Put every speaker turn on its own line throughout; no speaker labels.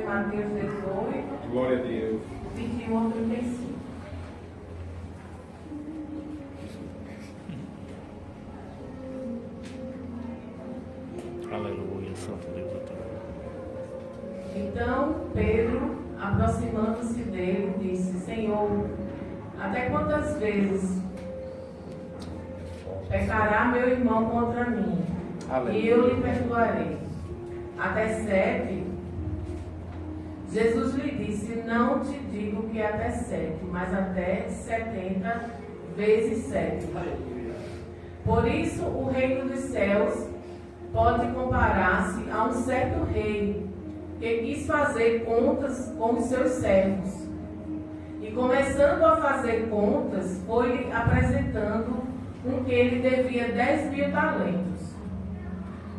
Mateus 18.
Glória a Deus.
21 ao 35.
Aleluia, santo Deus.
Então Pedro, aproximando-se dele, disse: Senhor, até quantas vezes pecará meu irmão contra mim?
Aleluia.
E eu lhe perdoarei. Até 7? Jesus lhe disse: Não te digo que até 7, mas até 70 vezes 7. Por isso o reino dos céus pode comparar-se a um certo rei que quis fazer contas com os seus servos. E começando a fazer contas, foi-lhe apresentando um que ele devia 10.000 talentos.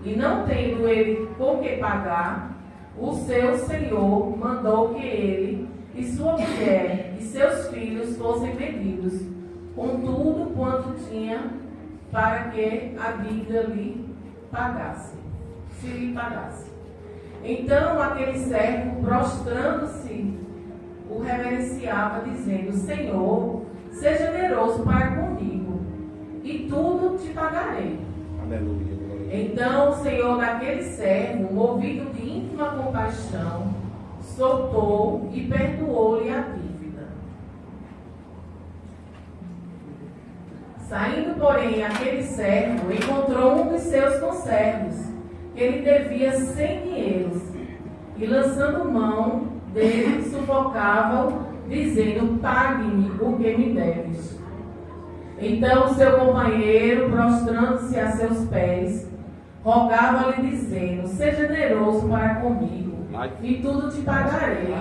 E não tendo ele com que pagar, o seu senhor mandou que ele e sua mulher e seus filhos fossem vendidos, com tudo quanto tinha, para que a dívida lhe pagasse, se lhe pagasse. Então aquele servo, prostrando-se, o reverenciava, dizendo: Senhor, seja generoso para comigo, e tudo te pagarei.
Aleluia.
Então o senhor daquele servo, movido de íntima compaixão, soltou e perdoou-lhe a dívida. Saindo, porém, aquele servo encontrou um dos seus conservos, que lhe devia 100 dinheiros, e lançando mão dele, sufocava-o, dizendo: Pague-me o que me deves. Então o seu companheiro, prostrando-se a seus pés, rogava-lhe, dizendo: Seja generoso para comigo, e tudo te pagarei.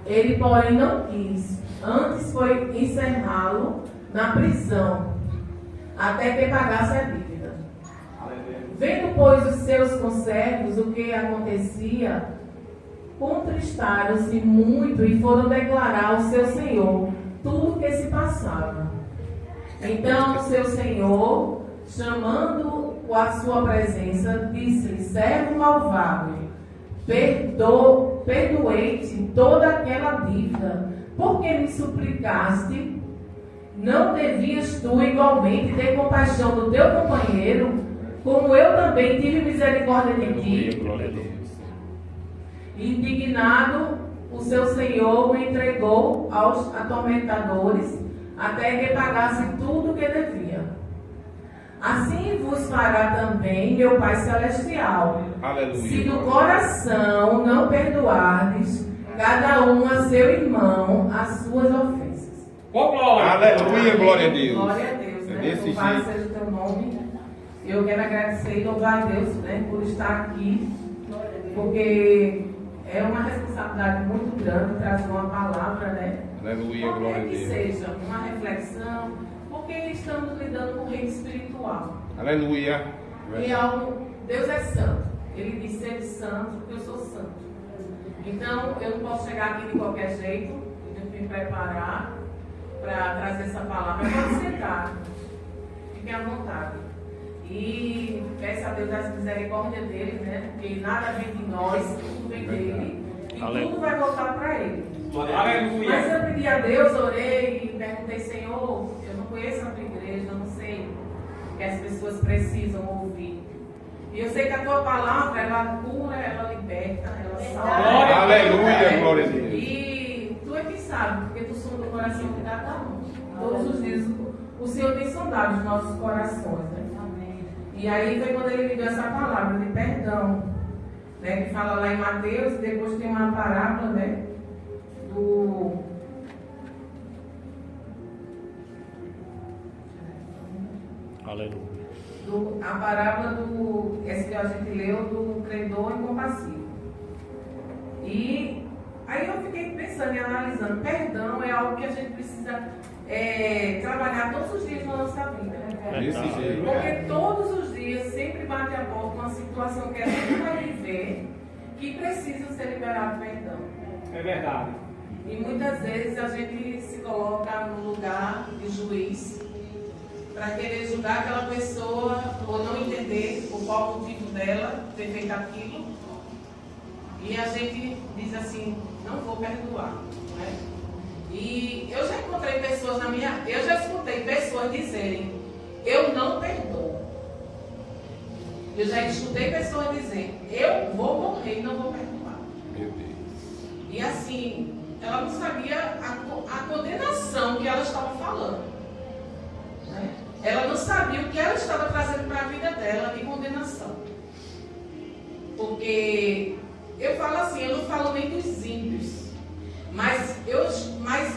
Ele, porém, não quis, antes foi encerrá-lo na prisão, até que pagasse a dívida. Vendo, pois, os seus conservos o que acontecia, contristaram-se muito e foram declarar ao seu senhor tudo o que se passava. Então o seu senhor, chamando-o à sua presença, disse-lhe: Servo malvado, perdoei-te toda aquela dívida, porque me suplicaste. Não devias tu igualmente ter compaixão do teu companheiro, como eu também tive misericórdia de ti? Indignado, o seu senhor o entregou aos atormentadores, até que pagasse tudo o que devia. Assim vos fará também meu Pai Celestial,
Aleluia.
se do coração não perdoardes cada um a seu irmão as suas ofensas.
Oh, glória. Aleluia, glória a Deus.
Glória a Deus, né?
Desse
Louvado
jeito.
seja o teu nome. Eu quero agradecer e louvar a Deus, né, por estar aqui, porque é uma responsabilidade muito grande trazer uma palavra, né?
Aleluia, glória a
Qualquer que
Deus.
seja uma reflexão, porque estamos lidando com o reino espiritual.
Aleluia.
E Deus é santo. Ele diz: Sede santo, porque eu sou santo. Então, eu não posso chegar aqui de qualquer jeito. Eu tenho que me preparar para trazer essa palavra. Pode sentar. Fique à vontade. E peço a Deus as misericórdias dele, né? Porque nada vem de nós, tudo vem dele. E tudo vai voltar para ele.
Aleluia.
Mas eu pedi a Deus, orei e perguntei: Senhor, eu não conheço a tua igreja, eu não sei o que as pessoas precisam ouvir. E eu sei que a tua palavra, ela cura, ela liberta, ela salva.
Aleluia, glória a Deus.
E tu é que sabe, porque tu sonda o coração de cada um. Todos os dias o Senhor tem sondado os nossos corações, né? E aí foi quando ele me deu essa palavra de perdão, né? Que fala lá em Mateus, e depois tem uma parábola, né?
Aleluia.
A parábola essa que a gente leu, do credor incompassível. E aí eu fiquei pensando e analisando. Perdão é algo que a gente precisa trabalhar todos os dias na nossa vida.
Desse jeito.
Porque todos os dias sempre bate a porta uma situação que a gente vai viver que precisa ser liberado perdão.
É verdade.
E muitas vezes a gente se coloca no lugar de juiz para querer julgar aquela pessoa ou não entender o qual motivo dela ter feito aquilo. E a gente diz assim, não vou perdoar. Né? E eu já encontrei pessoas eu já escutei pessoas dizerem, eu não perdoo. Eu já escutei pessoas dizerem, eu vou morrer e não vou perdoar.
Meu Deus.
E assim, ela não sabia a condenação que ela estava falando. Né? Ela não sabia o que ela estava trazendo para a vida dela de condenação. Porque eu falo assim, eu não falo nem dos ímpios, mas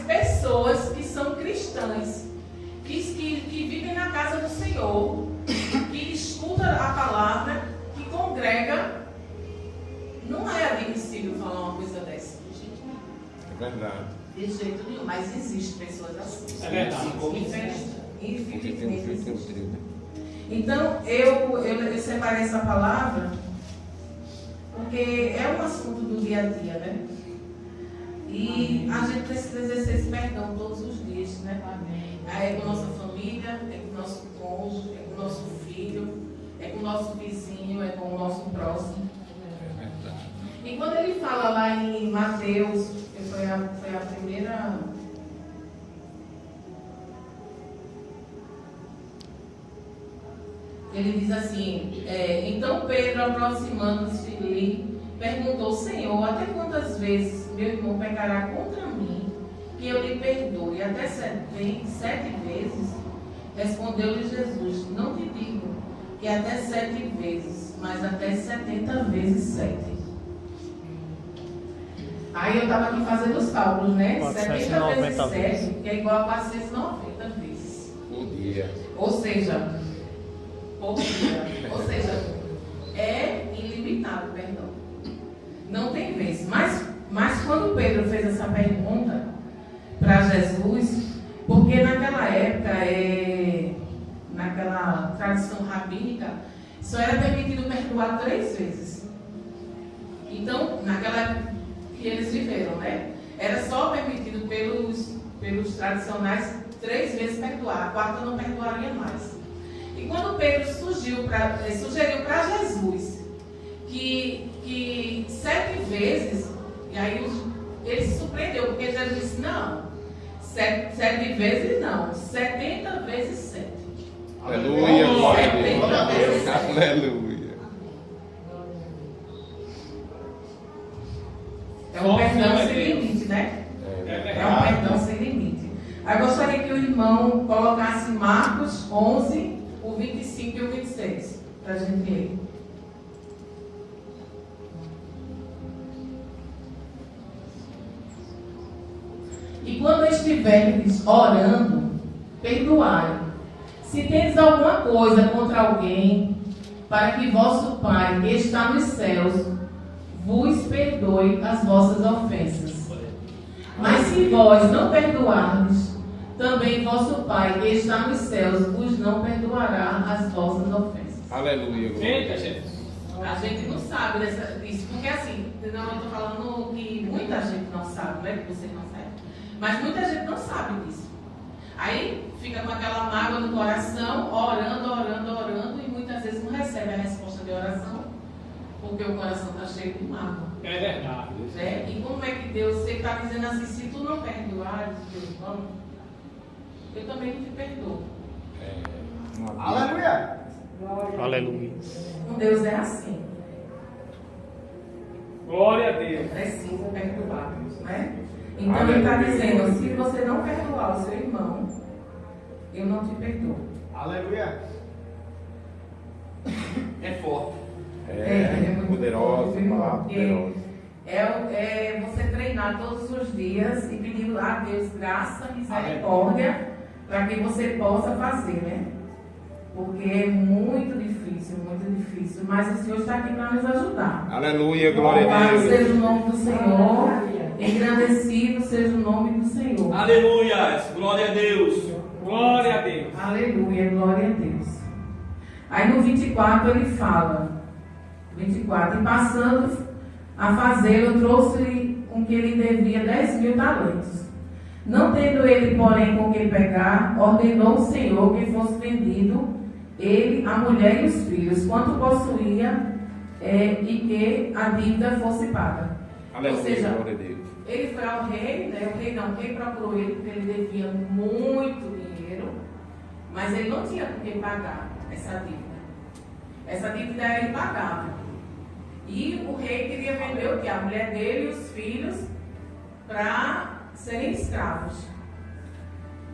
pessoas que são cristãs, que vivem na casa do Senhor, que escutam a palavra, que congrega, não é admissível falar uma coisa dessa.
É verdade.
De jeito nenhum, mas existem pessoas assim.
É verdade.
Infelizmente existe. Então, eu separei essa palavra porque é um assunto do dia a dia, né? E a gente precisa exercer esse perdão todos os dias, né? É com nossa família, é com nosso cônjuge, é com nosso filho, é com o nosso vizinho, é com o nosso próximo.
É verdade.
E quando ele fala lá em Mateus, que foi a primeira. Ele diz assim, então Pedro, aproximando-se dele, perguntou, Senhor, até quantas vezes meu irmão pecará contra mim, que eu lhe perdoe? Até 7 vezes? Respondeu-lhe Jesus, não te digo que até 7 vezes, mas até 70 vezes 7. Aí eu estava aqui fazendo os cálculos, né? 70 vezes 7, que é igual a 490 vezes.
Bom dia.
Ou seja, é ilimitado o perdão. Não tem vez. Mas quando Pedro fez essa pergunta para Jesus, porque naquela época, naquela tradição rabínica, só era permitido perdoar 3 vezes. Então, naquela época que eles viveram, né? Era só permitido pelos tradicionais 3 vezes perdoar, a 4ª não perdoaria mais. E quando Pedro sugeriu para Jesus que 7 vezes, e aí ele se surpreendeu, porque Jesus disse, não, 7 vezes não, 70 vezes 7.
Aleluia, glória a
70 vezes 7.
Aleluia.
É um perdão sem limite, né? É um perdão sem limite. Eu gostaria que o irmão colocasse Marcos 11, o 25 e o 26, para a gente ler. E quando estiverdes orando, perdoai. Se tendes alguma coisa contra alguém, para que vosso Pai, que está nos céus, vos perdoe as vossas ofensas. Mas se vós não perdoardes, também vosso Pai, que está nos céus, vos não perdoará as vossas ofensas.
Aleluia, glória.
Eita, gente.
A gente não sabe disso, porque assim, não, eu estou falando que muita gente não sabe, não é que você não sabe, mas muita gente não sabe disso. Aí fica com aquela mágoa no coração, orando, e muitas vezes não recebe a resposta de oração, porque o coração está cheio de mágoa.
É verdade.
Né? E como é que Deus, você está dizendo assim, se tu não perdoares, Deus, vamos, eu também não te perdoo.
Aleluia!
Aleluia.
Com Deus é assim.
Glória a Deus.
Precisa perdoar, né? Então ele está dizendo, se você não perdoar o seu irmão, eu não te perdoo.
Aleluia!
É forte.
É
muito
poderosa,
forte,
palavra
porque
poderosa.
É você treinar todos os dias e pedir a Deus graça e misericórdia para que você possa fazer, né? Porque é muito difícil, mas o Senhor está aqui para nos ajudar.
Aleluia, glória a
Louvado
Deus.
seja o nome do Senhor, engrandecido seja o nome do Senhor.
Aleluia. Glória a Deus. Glória a Deus.
Aleluia, glória a Deus. Aí no 24 ele fala, 24, e passando a fazê-lo, trouxe-lhe com que ele devia 10.000 talentos. Não tendo ele, porém, com que pegar, ordenou o Senhor que fosse vendido ele, a mulher e os filhos, quanto possuía, e que a dívida fosse paga.
Aleluia,
Ou seja,
glória a Deus.
ele foi ao rei, né? O rei procurou ele porque ele devia muito dinheiro, mas ele não tinha com quem pagar essa dívida. Essa dívida era impagável. E o rei queria vender o quê? A mulher dele e os filhos para serem escravos.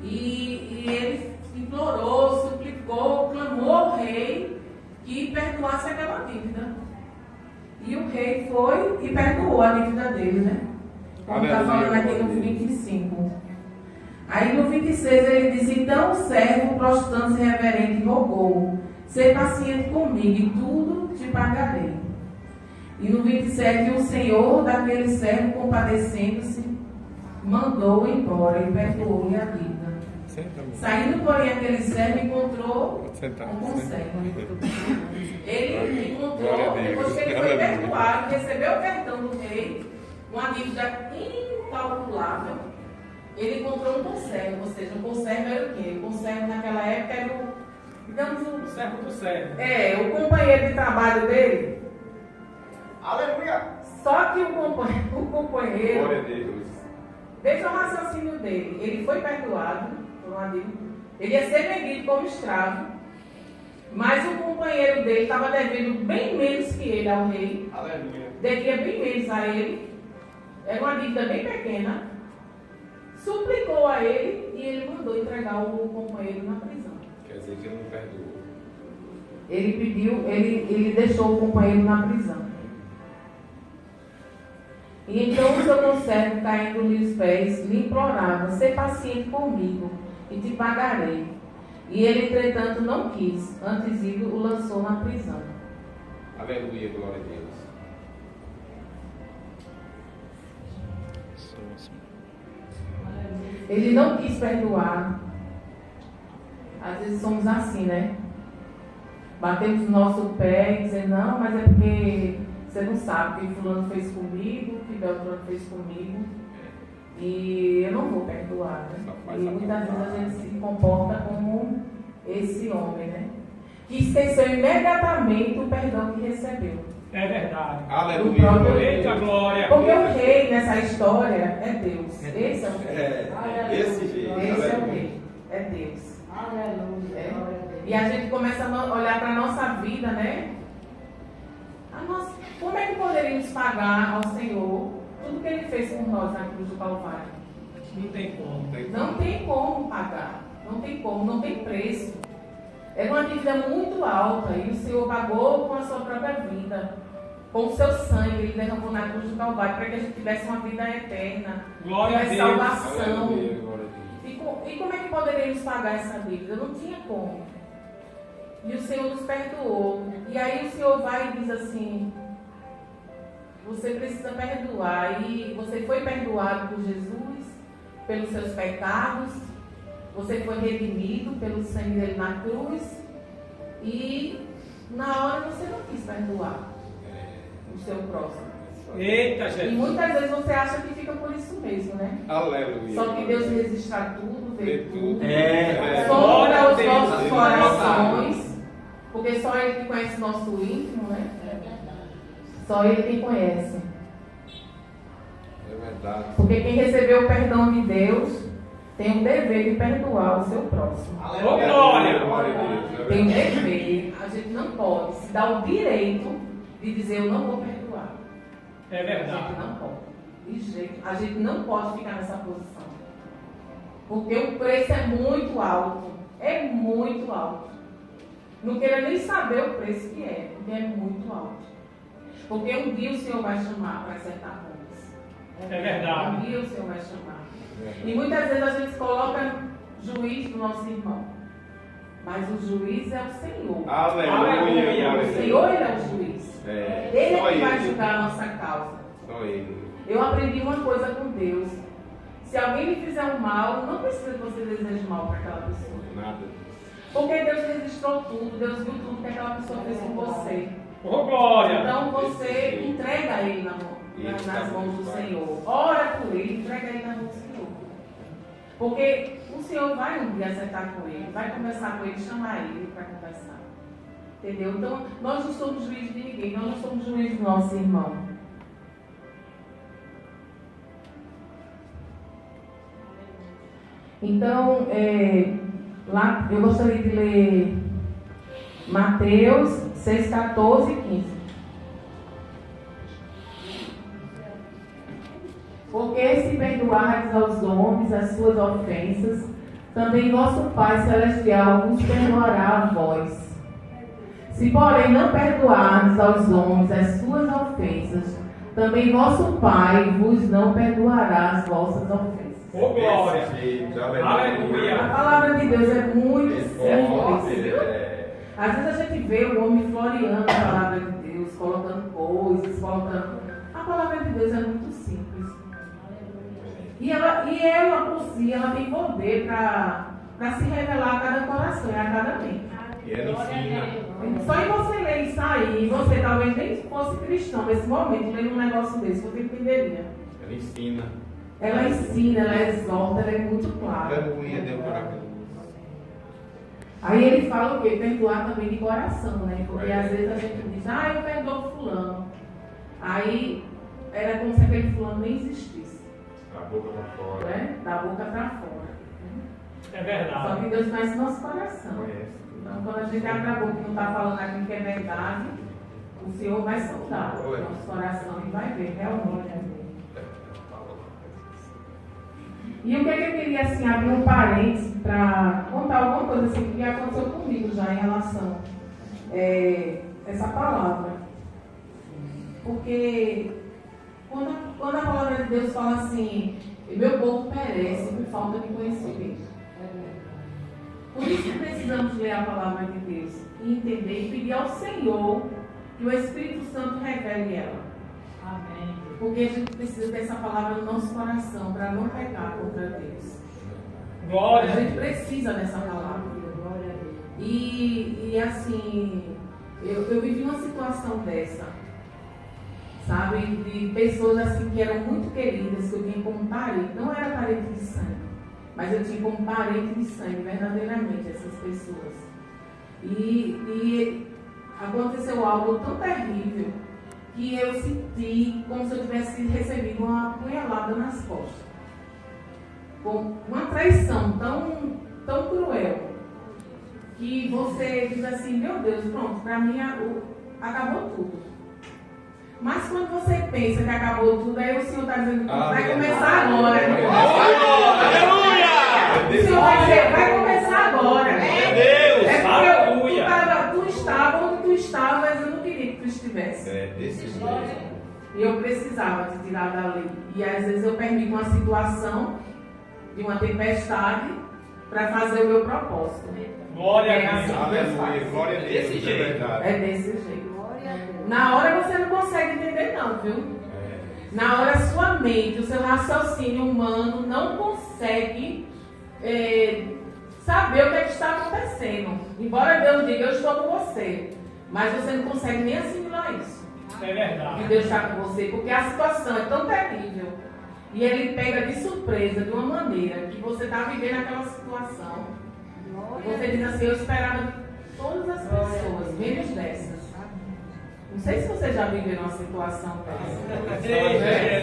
E ele implorou, suplicou, clamou ao rei que perdoasse aquela dívida. E o rei foi e perdoou a dívida dele, né? Como está falando aqui no 25. Aí no 26 ele diz: então o servo, prostrando-se reverente, rogou: ser paciente comigo e tudo te pagarei. E no 27 o senhor daquele servo, compadecendo-se, mandou embora e perdoou-lhe a dívida. Saindo, porém, aquele servo encontrou um conservo. Ele encontrou, depois que ele foi perdoado, recebeu o perdão do rei, uma dívida incalculável, ele encontrou um conservo. Ou seja, o conservo era o quê? O conservo naquela época era o
servo do servo.
o companheiro de trabalho dele.
Aleluia!
Só que o companheiro,
Glória a Deus.
veja o raciocínio dele. Ele foi perdoado por uma dívida. Ele ia ser vendido como escravo, mas o companheiro dele estava devendo bem menos que ele ao rei.
Aleluia!
Devia bem menos a ele. Era uma dívida bem pequena. Suplicou a ele e ele mandou entregar o companheiro na prisão.
Quer dizer que ele não perdoou.
Ele pediu, ele deixou o companheiro na prisão. E então o seu conservo, caindo-lhe os pés, lhe implorava: ser paciente comigo e te pagarei. E ele, entretanto, não quis, antes ido, o lançou na prisão.
Aleluia, glória a Deus.
Ele não quis perdoar. Às vezes somos assim, né? Batemos o nosso pé e dizemos: não, mas é porque você não sabe o que fulano fez comigo, o que Beltrano fez comigo, e eu não vou perdoar, né? E muitas vezes a gente se comporta como esse homem, né? Que esqueceu imediatamente o perdão que recebeu.
É verdade.
Aleluia,
próprio
glória a
Eita
Deus.
glória!
Porque o rei nessa história é Deus. Esse é o rei.
Esse jeito.
Esse é o
Aleluia.
rei. É Deus.
Aleluia.
É.
Glória a Deus.
E a gente começa a olhar para a nossa vida, né? Como é que poderíamos pagar ao Senhor tudo que Ele fez por nós na cruz do Calvário?
Não tem como.
Não tem como pagar. Não tem como, não tem preço. Era uma dívida muito alta e o Senhor pagou com a sua própria vida. Com o seu sangue, Ele derramou na cruz do Calvário para que a gente tivesse uma vida eterna.
Glória a
tivesse
Deus.
salvação.
Aleluia, glória a Deus.
E como é que poderíamos pagar essa dívida? Não tinha como. E o Senhor nos perdoou. E aí o Senhor vai e diz assim: você precisa perdoar. E você foi perdoado por Jesus, pelos seus pecados. Você foi redimido pelo sangue dele na cruz. E na hora você não quis perdoar o seu próximo.
Eita,
E
Jesus!
muitas vezes você acha que fica por isso mesmo, né?
Aleluia.
Só que Deus resistirá tudo, vê tudo.
É.
Sonda os
Deus,
nossos
Deus,
corações. Porque só Ele que conhece o nosso íntimo, né? Só Ele quem conhece.
É verdade.
Porque quem recebeu o perdão de Deus tem o dever de perdoar o seu próximo.
Ô glória!
Glória a Deus. É
Tem o
verdade.
dever. A gente não pode se dar o direito de dizer: eu não vou perdoar.
É
A
verdade.
gente não pode. De jeito. A gente não pode ficar nessa posição. Porque o preço é muito alto. É muito alto. Não queira nem saber o preço que é, porque é muito alto. Porque um dia o Senhor vai chamar para acertar contas.
É verdade.
Um dia o Senhor vai chamar. E muitas vezes a gente coloca juiz do nosso irmão. Mas o juiz é o Senhor.
Aleluia,
Aleluia.
glória a
O
Deus.
Senhor, Ele é o juiz.
É.
Ele
Só
é que vai
Ele.
julgar a nossa causa.
Só Ele.
Eu aprendi uma coisa com Deus. Se alguém lhe fizer um mal, não precisa que você deseje mal para aquela pessoa.
Nada.
Porque Deus registrou tudo, Deus viu tudo que aquela pessoa fez com você.
Ô glória!
Então você entrega ele nas mãos do Senhor. Ora por ele, entrega ele nas mãos do Senhor. Porque o Senhor vai um dia acertar com ele, vai conversar com ele, chamar ele para conversar. Entendeu? Então, nós não somos juízes de ninguém, nós não somos juízes do nosso irmão. Então, lá eu gostaria de ler Mateus 6, 14 e 15. Porque se perdoardes aos homens as suas ofensas, também vosso Pai Celestial vos perdoará a vós. Se, porém, não perdoardes aos homens as suas ofensas, também vosso Pai vos não perdoará as vossas ofensas.
Ô, glória!
Aleluia!
A palavra de Deus é muito
Simples.
simples. Às vezes a gente vê o homem floreando a palavra de Deus, colocando coisas, colocando... A palavra de Deus é muito simples. E ela por si, ela tem poder para se revelar a cada coração e a cada mente.
E ela ensina.
Só em você ler isso aí, você talvez nem fosse cristão nesse momento, lendo um negócio desse, você entenderia.
Ela ensina.
Ela ensina, ela exorta, ela é muito clara.
Aleluia, Deus maravilhoso.
Aí ele fala o quê? Perdoar também de coração, né? Porque às vezes a gente diz, eu perdoo fulano. Aí era como se aquele fulano nem existisse.
Da boca para fora.
Né? Da boca para fora.
É verdade.
Só que Deus conhece nosso coração.
Conhece.
Então quando a gente abre a boca e não está falando aquilo que é verdade, o Senhor vai sondar o nosso coração e vai ver realmente. E o que eu queria assim, abrir um parênteses para contar alguma coisa assim, que aconteceu comigo já em relação a essa palavra. Porque quando a palavra de Deus fala assim, meu povo perece por falta de conhecimento. Por isso que precisamos ler a palavra de Deus e entender e pedir ao Senhor que o Espírito Santo revele ela. Amém. Porque a gente precisa ter essa palavra no nosso coração para não pecar contra Deus.
Glória.
A gente precisa dessa palavra. E assim, eu vivi uma situação dessa, sabe? De pessoas assim que eram muito queridas, que eu tinha como parente. Não era parente de sangue, mas eu tinha como parente de sangue, verdadeiramente, essas pessoas. E aconteceu algo tão terrível que eu senti como se eu tivesse recebido uma punhalada nas costas. Com uma traição tão cruel, que você diz assim, meu Deus, pronto, para mim acabou tudo. Mas quando você pensa que acabou tudo, aí o Senhor está dizendo, vai começar agora.
Aleluia!
O Senhor vai dizer, vai começar agora.
Meu Deus!
É
Aleluia!
Tu estava onde tu estavas, eu não queria que tu estivesse.
Desse jeito.
E eu precisava te tirar dali. E às vezes eu permito uma situação de uma tempestade para fazer o meu propósito.
Glória a
Deus.
Aleluia, glória a Deus.
Desse jeito.
Verdade.
É desse jeito. Na hora você não consegue entender não, viu? Na hora sua mente, o seu raciocínio humano não consegue saber o que está acontecendo. Embora Deus diga, eu estou com você. Mas você não consegue nem assimilar isso.
É verdade.
Que Deus está com você, porque a situação é tão terrível. E Ele pega de surpresa, de uma maneira, que você está vivendo aquela situação. E você diz assim, eu esperava de todas as pessoas, menos dessas. Não sei se você já viveu uma situação dessa. Mas eu creio,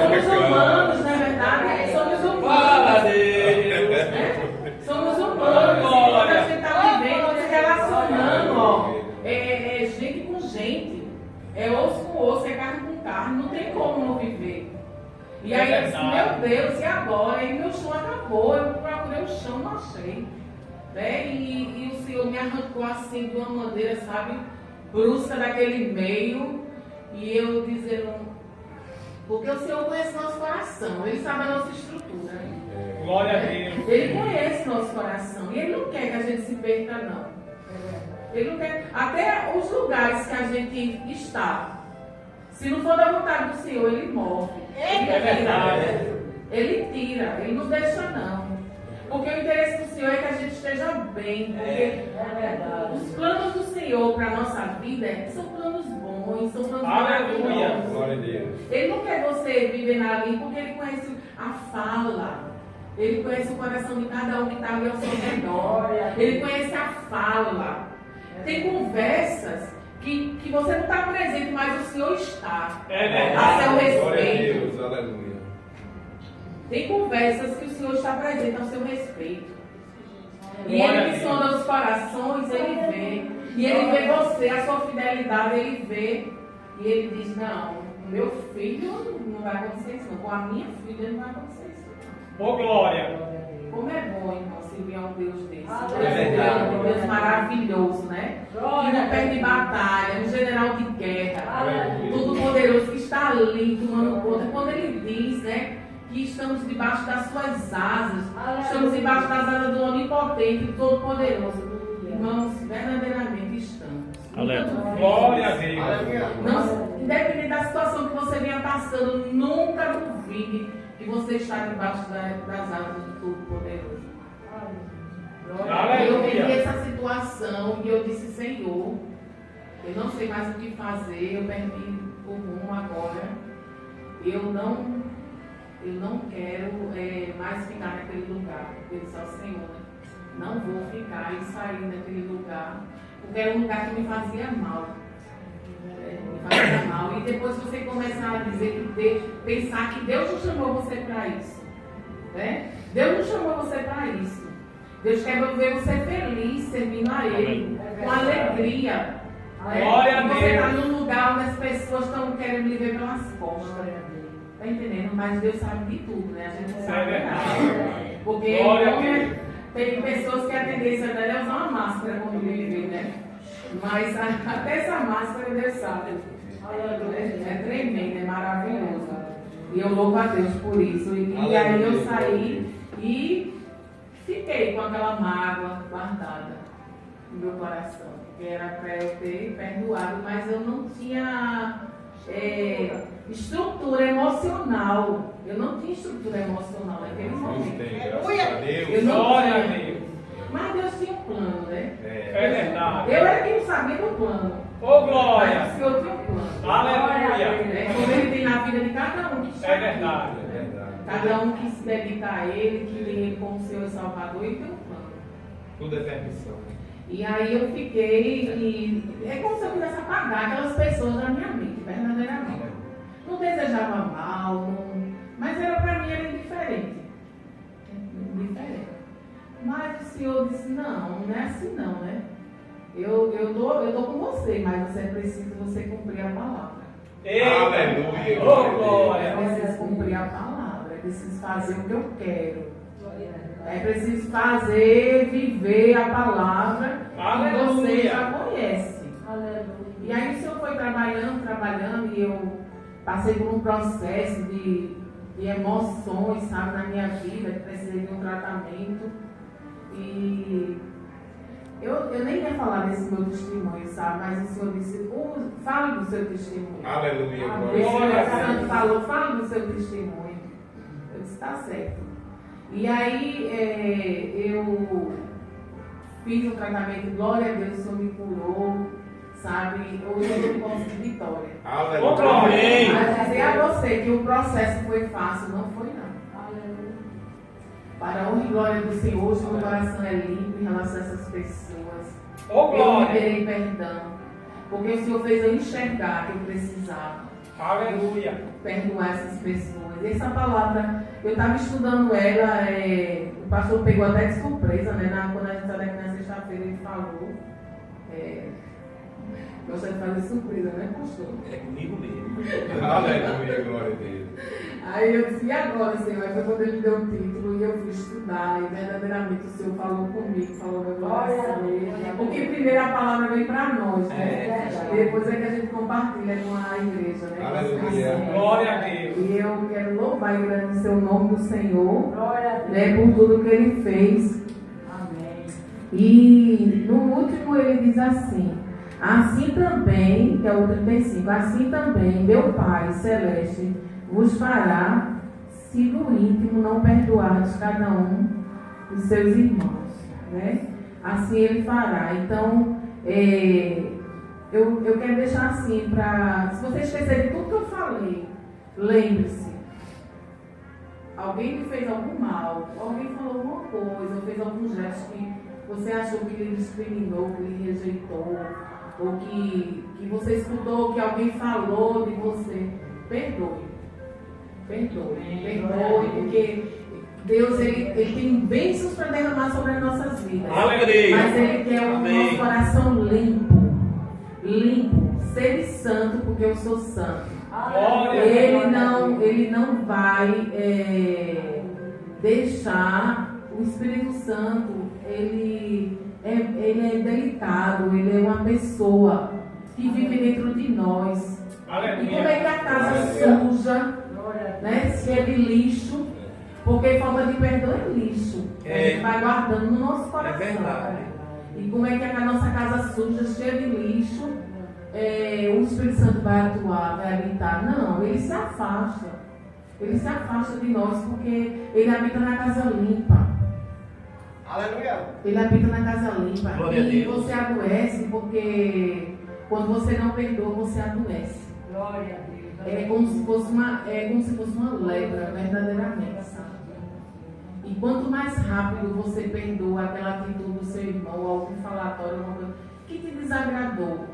porque somos humanos, na verdade, somos humanos.
Fala, Deus!
Somos humanos, quando a gente está vivendo, se relacionando, gente com gente, é osso com osso, é carne com carne, não tem como não viver. E aí eu disse, meu Deus, e agora? E meu chão acabou, eu procurei o chão, não achei. E o Senhor me arrancou assim de uma maneira, sabe, brusca daquele meio, e eu dizendo, porque o Senhor conhece nosso coração, Ele sabe a nossa estrutura.
Glória a Deus.
Ele conhece nosso coração, e Ele não quer que a gente se perca, não. Ele não quer, até os lugares que a gente está, se não for da vontade do Senhor, Ele move.
É verdade.
Ele tira, Ele não deixa, não. Porque o interesse do Senhor é que a gente esteja bem. Porque os planos do Senhor para a nossa vida são planos bons, são planos
Aleluia.
maravilhosos.
Glória a Deus.
Ele não quer você viver na linha porque Ele conhece a fala. Ele conhece o coração de cada um que está ali ao seu redor. Ele conhece a fala. Tem conversas que você não está presente, mas o Senhor está. A seu respeito.
Glória a Deus, aleluia.
Tem conversas que o Senhor está presente ao seu respeito. E Ele que sonda os corações, Ele vê. E Ele vê você, a sua fidelidade, Ele vê. E Ele diz, não, meu filho não vai acontecer isso não. Com a minha filha não vai acontecer isso não.
Ô, glória!
Como é bom, irmão, servir a um Deus desse.
verdade.
Um Deus maravilhoso, né? Que não perde batalha, um general de guerra. Todo poderoso que está ali tomando conta. Quando Ele diz, né? Que estamos debaixo das suas asas, estamos debaixo das asas do Onipotente, do Todo-Poderoso. Irmãos, verdadeiramente estamos.
Aleluia.
Glória a Deus.
Não, independente da situação que você venha passando, nunca duvide que você está debaixo das asas do Todo-Poderoso. Eu vivi essa situação e eu disse, Senhor, eu não sei mais o que fazer, eu perdi o rumo agora. Eu não quero mais ficar naquele lugar. Eu disse ao Senhor, não vou ficar e sair daquele lugar, porque era um lugar que me fazia mal. Me fazia mal. E depois você começar a dizer pensar que Deus não chamou você para isso. Né? Deus não chamou você para isso. Deus quer ver você feliz, servindo a Ele, com alegria.
Glória a Deus.
Você está num lugar onde as pessoas estão querendo lhe ver pelas costas. Está entendendo? Mas Deus sabe de tudo, né? A gente não sabe nada. Porque tem pessoas que a tendência dela é usar uma máscara quando vive, né? Mas até essa máscara Deus sabe. É tremendo, é maravilhoso. E eu louvo a Deus por isso. E aí eu saí e fiquei com aquela mágoa guardada no meu coração. Porque era para eu ter perdoado, mas eu não tinha estrutura emocional. Eu não tinha estrutura emocional naquele momento. Eu não tinha. Mas Deus tinha um plano, né?
É verdade.
Eu era quem não sabia do plano.
Ô, glória!
Mas o Senhor tinha um plano.
Aleluia!
Como Ele tem na vida de cada um que está
É verdade.
Cada um que se dedica a Ele, que tem Ele como Senhor e Salvador, Ele tem um plano.
Tudo é permissão.
E aí eu fiquei, e é como se eu quisesse apagar aquelas pessoas da minha mente, verdadeiramente. Não desejava mal, mas para mim era indiferente. Mas o Senhor disse, não é assim não, né? Eu tô com você, mas você precisa cumprir a palavra.
Aleluia!
Ô, glória!
É preciso cumprir a palavra, é preciso fazer o que eu quero. É preciso viver a palavra que você já conhece. E aí o Senhor foi trabalhando, e eu passei por um processo de emoções, sabe, na minha vida, que precisei de um tratamento. E eu nem ia falar desse meu testemunho, sabe, mas o Senhor disse, fale do seu testemunho.
Aleluia!
O Espírito Santo falou, fale do seu testemunho. Eu disse, está certo. E aí eu fiz um tratamento, glória a Deus, o Senhor me curou, sabe? Hoje eu tenho posse de vitória.
Aleluia!
Mas dizer a você que o processo foi fácil, não foi não. Para a honra e glória do Senhor, hoje meu coração é limpo em relação a essas pessoas. Eu liberei perdão, porque o Senhor fez eu enxergar que eu precisava.
Aleluia!
Perdoar essas pessoas. E essa palavra, eu estava estudando ela, o pastor pegou até de surpresa, né? Quando a gente estava aqui na sexta-feira, ele falou. Gosta de fazer surpresa, né, pastor?
É comigo mesmo.
Aleluia, glória a Deus.
Aí eu disse, e agora, Senhor? Aí foi quando ele deu o título e eu fui estudar, e verdadeiramente o Senhor falou comigo, falou meu coração. Porque primeiro a palavra vem para nós, né? Depois é que a gente compartilha com a igreja, né?
Aleluia.
Glória a Deus.
E eu quero louvar e agradecer o nome do Senhor, né, por tudo que Ele fez. Amém. E no último ele diz assim, assim também, que é o 35, assim também meu Pai Celeste vos fará, se no íntimo não perdoardes cada um dos seus irmãos, né? Assim Ele fará. Então, eu quero deixar assim, se você esquecer de tudo que eu falei, lembre-se, alguém lhe fez algum mal, alguém falou alguma coisa, ou fez algum gesto que você achou que lhe discriminou, que lhe rejeitou, ou que você escutou que alguém falou de você, perdoe. Perdoe, porque Deus ele tem bênçãos para derramar sobre as nossas vidas.
Aleluia.
Mas Ele quer o nosso coração limpo, ser santo, porque eu sou santo. Ele não vai deixar o Espírito Santo, ele é delicado, ele é uma pessoa que vive dentro de nós. E como é que a casa suja, né, se é de lixo, porque falta de perdão é lixo, a gente vai guardando no nosso coração.
É verdade.
E como é que a nossa casa suja, cheia de lixo, o Espírito Santo vai atuar, vai habitar? Não, ele se afasta. Ele se afasta de nós porque ele habita na casa limpa.
Aleluia.
Ele habita na casa limpa.
Glória a
E
Deus.
você adoece porque quando você não perdoa, você adoece.
Glória a Deus.
É como se fosse uma lepra, verdadeiramente, sabe? E quanto mais rápido você perdoa aquela atitude do seu irmão, algum falatório, alguma coisa que te desagradou,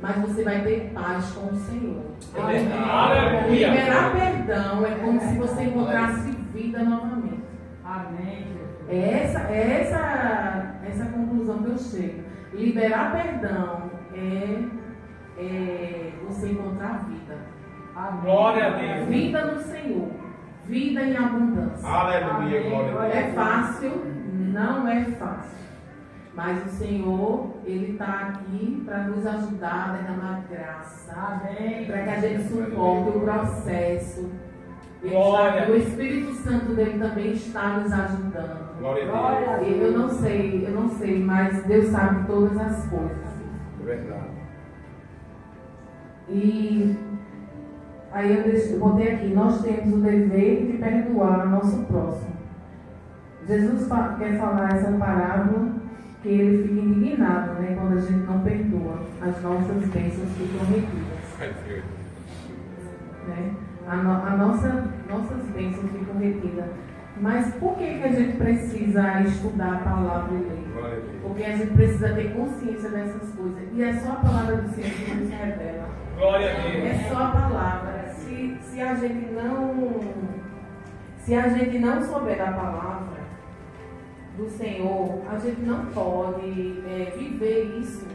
mas você vai ter paz com o Senhor.
É verdade.
Liberar perdão é como se você encontrasse vida novamente.
Amém.
É essa conclusão que eu chego. Liberar perdão é você encontrar vida.
Amém.
Glória a Deus.
Vida no Senhor. Vida em abundância.
Aleluia, glória a Deus.
É fácil? Não é fácil. Mas o Senhor, Ele está aqui para nos ajudar a derramar graça.
Amém.
Para que a gente suporte o processo.
Glória.
O Espírito Santo dele também está nos ajudando.
Glória a Deus.
Eu não sei, mas Deus sabe todas as coisas.
É verdade.
E aí eu botei aqui, nós temos o dever de perdoar o nosso próximo. Jesus quer falar essa parábola que ele fica indignado, né, quando a gente não perdoa, as nossas bênçãos ficam retidas. Né? Nossas bênçãos ficam retidas. Mas por que a gente precisa estudar a palavra e ler?
Glória a Deus.
Porque a gente precisa ter consciência dessas coisas. E é só a palavra do Senhor que nos revela.
Glória a Deus.
É só a palavra. Se a gente não souber a palavra do Senhor, a gente não pode viver isso.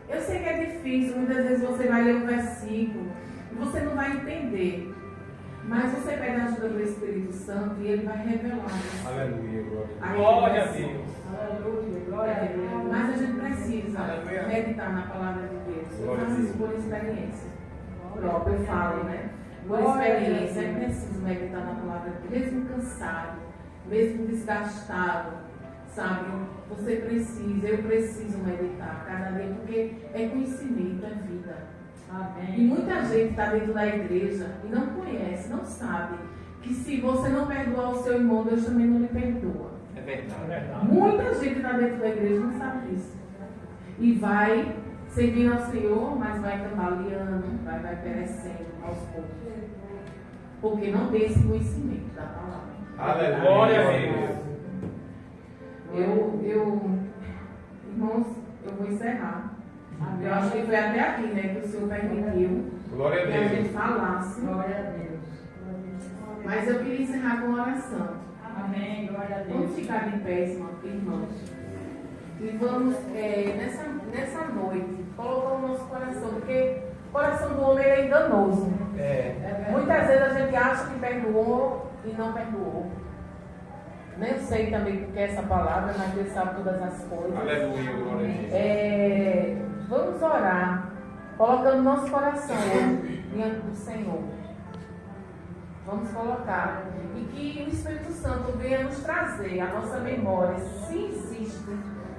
Eu sei que é difícil, muitas vezes você vai ler um versículo e você não vai entender. Mas você pede a ajuda do Espírito Santo e ele vai revelar.
Aleluia, glória a Deus.
Glória a Deus.
Aleluia. Glória a Deus.
Mas a gente precisa
Aleluia.
meditar na palavra de Deus. Eu
Glória a
faço
Deus.
isso por experiência própria, eu falo, né? Por experiência, é preciso meditar na palavra de Deus, mesmo cansado, mesmo desgastado, sabe? Você precisa, eu preciso meditar cada dia, porque é conhecimento, é vida.
Amém.
E muita gente está dentro da igreja e não conhece, não sabe que se você não perdoar o seu irmão, Deus também não lhe perdoa.
É verdade.
Muita gente está dentro da igreja e não sabe disso. E vai servindo ao Senhor, mas vai cambaleando, vai perecendo aos poucos. Porque não tem esse conhecimento da palavra.
Aleluia.
Glória a Deus.
Irmãos, eu vou encerrar. Eu acho que foi até aqui, né, que o Senhor permitiu
Glória a
que a gente
Deus.
falasse.
Glória a Deus.
Mas eu queria encerrar com oração.
Amém. Glória a Deus.
Vamos ficar de pé, irmãos. E vamos, nessa noite, colocar o nosso coração, porque o coração do homem é enganoso. Muitas vezes a gente acha que perdoou e não perdoou. Nem sei também o que é essa palavra, mas Deus sabe todas as coisas.
Aleluia, glória a Deus.
Vamos orar, colocando nosso coração hoje diante do Senhor. Vamos colocar. E que o Espírito Santo venha nos trazer à nossa memória, se existe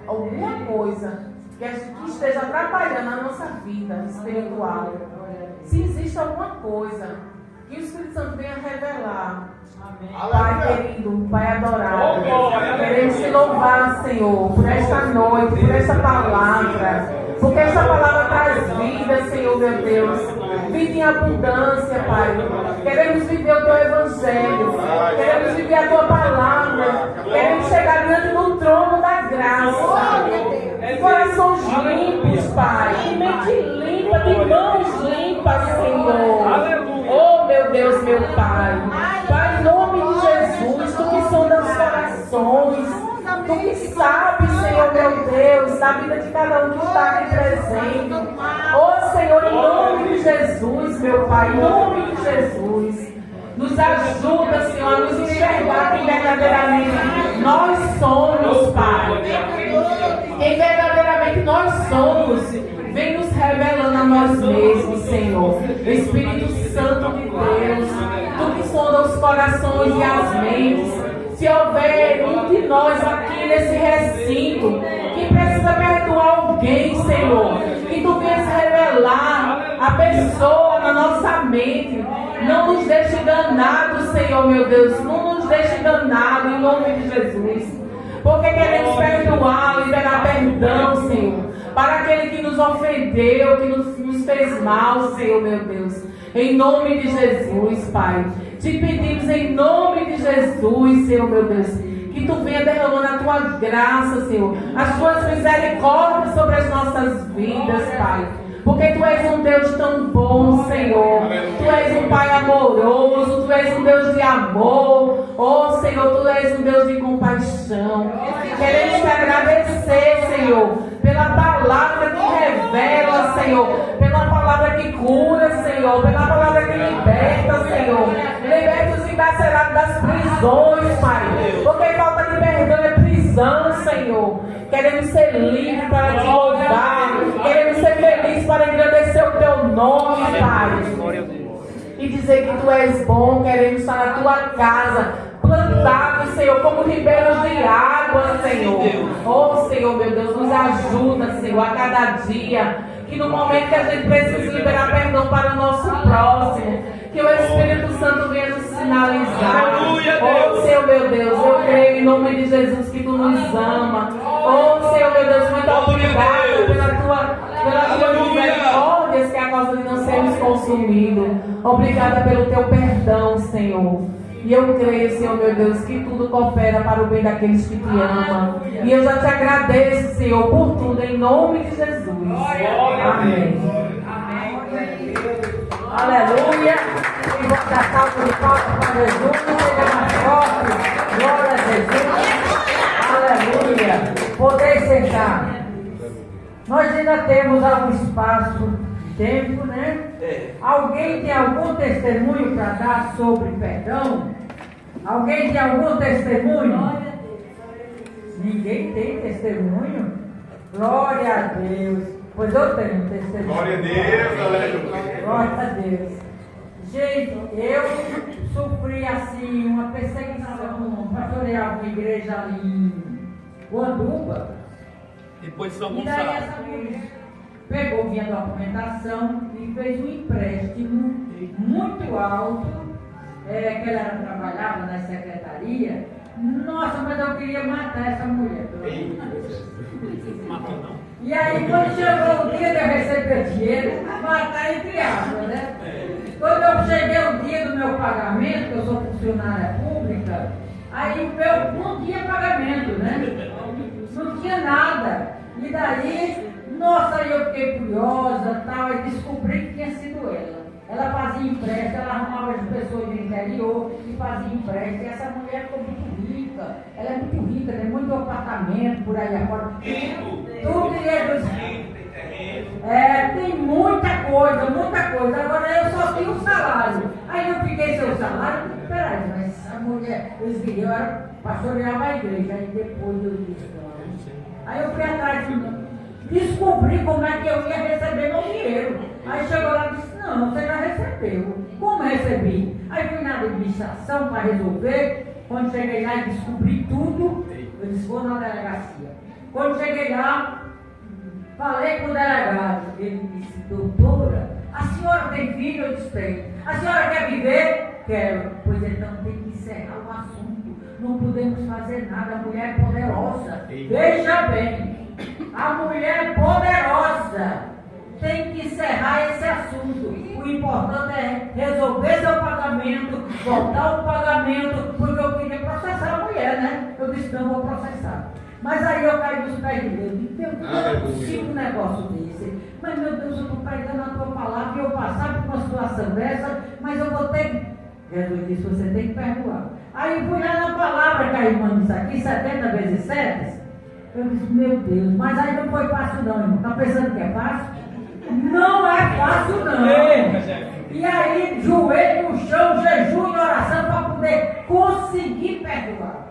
alguma coisa que esteja atrapalhando a nossa vida espiritual. Se existe alguma coisa que o Espírito Santo venha revelar. Pai querido, Pai adorado, queremos te louvar, Senhor, por esta noite, por esta palavra, porque esta palavra traz vida, Senhor, meu Deus. Vida em abundância, Pai. Queremos viver o Teu Evangelho. Queremos viver a Tua palavra. Queremos chegar diante do trono da graça. De corações limpos, Pai. De mente limpa, de mãos limpas, Senhor. Oh, meu Deus, meu Pai. Pai, em nome de Jesus, Tu que sondas os corações. Tu que sabe, Senhor, meu Deus, da vida de cada um que está aqui presente. Oh, Senhor, em nome de Jesus, meu Pai, em nome de Jesus. Nos ajuda, Senhor, a nos enxergar quem verdadeiramente nós somos, Pai. Quem verdadeiramente nós somos. Vem nos revelando a nós mesmos, Senhor. Espírito Santo de Deus, Tu que sonda os corações e as mentes. Se houver um de nós aqui nesse recinto que precisa perdoar alguém, Senhor, que Tu venhas revelar a pessoa na nossa mente. Não nos deixe enganados, Senhor, meu Deus. Não nos deixe enganados, em nome de Jesus. Porque queremos perdoar, liberar perdão, Senhor, para aquele que nos ofendeu, que nos fez mal, Senhor, meu Deus. Em nome de Jesus, Pai. Te pedimos em nome de Jesus, Senhor, meu Deus, que Tu venha derramando a Tua graça, Senhor, as Tuas misericórdias sobre as nossas vidas, Pai. Porque Tu és um Deus tão bom, Senhor. Tu és um Pai amoroso, Tu és um Deus de amor. Oh, Senhor, Tu és um Deus de compaixão. Queremos Te agradecer, Senhor, pela palavra que revela, Senhor, pela palavra que cura, Senhor, pela palavra que liberta, Senhor. Liberta os encarcerados das prisões, Pai. Porque falta de perdão é prisão, Senhor. Queremos ser livres para Te louvar. Queremos ser felizes para engrandecer o Teu nome, Pai. E dizer que Tu és bom. Queremos estar na Tua casa, plantados, Senhor, como ribeiros de água, Senhor. Oh, Senhor, meu Deus, nos ajuda, Senhor, a cada dia. Que no momento que a gente precisa liberar perdão para o nosso próximo, que o Espírito Santo venha nos sinalizar. Oh, Senhor, meu Deus, eu creio em nome de Jesus que Tu nos ama. Oh, Senhor, meu Deus, muito obrigado pela Tua misericórdia, que é a causa de não sermos consumidos. Obrigada pelo Teu perdão, Senhor. E eu creio, Senhor, meu Deus, que tudo coopera para o bem daqueles que Te amam. E eu já Te agradeço, Senhor, por tudo, em nome de Jesus. Amém. Aleluia. E vou dar salva de palmas para Jesus. Seja mais forte. Glória a Jesus. Aleluia. Poder sentar. Nós ainda temos algum espaço de tempo, né? Alguém tem algum testemunho para dar sobre perdão? Alguém tem algum testemunho? Ninguém tem testemunho? Glória a Deus. Pois eu tenho um testemunho.
Glória a Deus, aleluia.
Glória a Deus. Gente, eu sofri assim uma perseguição. Pastoreava uma igreja ali em Guanduba.
Depois de São
E daí
Gonçalo.
essa mulher pegou minha documentação e fez um empréstimo muito alto. Que ela trabalhava na secretaria. Nossa, mas eu queria matar essa mulher.
Matou não.
E aí, quando chegou o dia de eu receber dinheiro, matar entre aspas, né? Quando eu cheguei o dia do meu pagamento, que eu sou funcionária pública, aí o meu não tinha pagamento, né? Não tinha nada. E daí, nossa, eu fiquei curiosa, tal, e descobri que tinha sido ela. Ela fazia empréstimo, ela arrumava as pessoas do interior e fazia empréstimo. E essa mulher ficou muito rica. Ela é muito rica, tem muito apartamento por aí afora. Tudo dinheiro. Tem muita coisa, muita coisa. Agora eu só tinha um salário. Aí eu fiquei sem o salário. Peraí, mas essa mulher, eles viram, eu era pastoreava a igreja. Aí depois eu disse, aí eu fui atrás de descobri como é que eu ia receber meu dinheiro. Aí chegou lá e disse, não, você já recebeu. Como recebi? Aí fui na administração para resolver. Quando cheguei lá e descobri tudo, eu disse, vou na delegacia. Quando cheguei lá, falei com o delegado. Ele disse, doutora, a senhora tem filho? Eu disse, tenho. A senhora quer viver? Quero. Pois então tem que encerrar o assunto. Não podemos fazer nada, a mulher é poderosa. Veja bem, a mulher é poderosa. Tem que encerrar esse assunto.
tudo. O importante é resolver seu pagamento, voltar o pagamento, porque eu queria processar a mulher, né? Eu disse, não, vou processar. Mas aí eu caí nos pés de Deus. Meu Deus, não é possível um negócio desse. Mas, meu Deus, eu estou pregando a tua palavra e eu passar por uma situação dessa, mas eu vou ter... Jesus disse, você tem que perdoar. Aí eu fui lá na palavra que a irmã disse aqui, 70 vezes 7. Eu disse, meu Deus, mas aí não foi fácil não, irmão. Está pensando que é fácil? Não é fácil não. E aí, joelho no chão, jejum e oração para poder conseguir perdoar.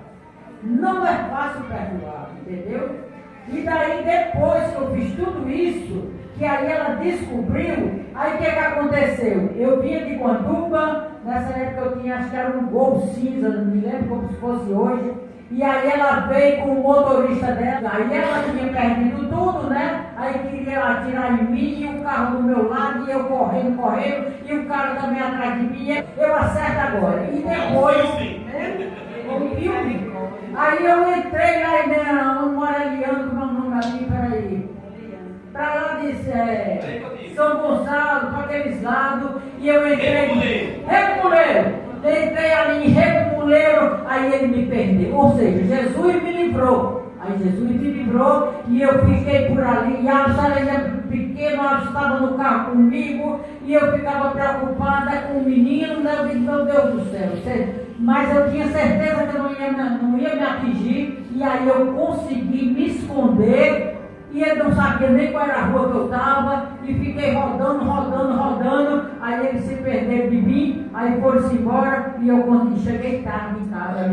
Não é fácil perdoar, entendeu? E daí depois que eu fiz tudo isso, que aí ela descobriu, aí o que aconteceu? Eu vinha de Guanduba, nessa época eu tinha, acho que era um Gol cinza, não me lembro como se fosse hoje, e aí ela veio com o motorista dela, aí ela tinha perdido tudo, né? Aí queria atirar em mim, e o carro do meu lado, e eu correndo, e o cara também atrás de mim, eu acerto agora. E depois... Aí eu entrei lá e não, Moreliano, como é o nome ali, peraí. Pra lá de São Gonçalo, para aqueles lados, e eu entrei. Remuleiro! Entrei ali em Remuleiro, aí ele me perdeu. Ou seja, Jesus me livrou. Aí Jesus me livrou e eu fiquei por ali. E a Alexandre pequeno, ela estava no carro comigo e eu ficava preocupada com o menino, né? Eu disse, meu Deus do céu. Mas eu tinha certeza que eu não ia me atingir. E aí eu consegui me esconder. E ele não sabia nem qual era a rua que eu estava. E fiquei rodando. Aí ele se perdeu de mim. Aí foram-se embora e eu cheguei tarde em casa.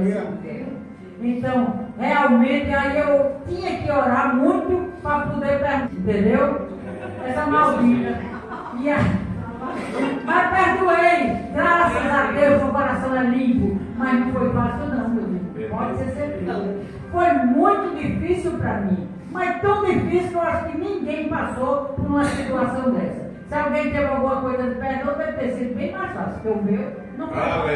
Então, realmente, aí eu tinha que orar muito para poder perdoar, entendeu? Essa maldita. Mas perdoei, graças a Deus, o coração é limpo. Mas não foi fácil não, meu Deus. Pode ser certeza. Foi muito difícil para mim. Mas tão difícil que eu acho que ninguém passou por uma situação dessa. Se alguém teve alguma coisa de perdão, deve ter sido bem mais fácil, que o meu não foi fácil.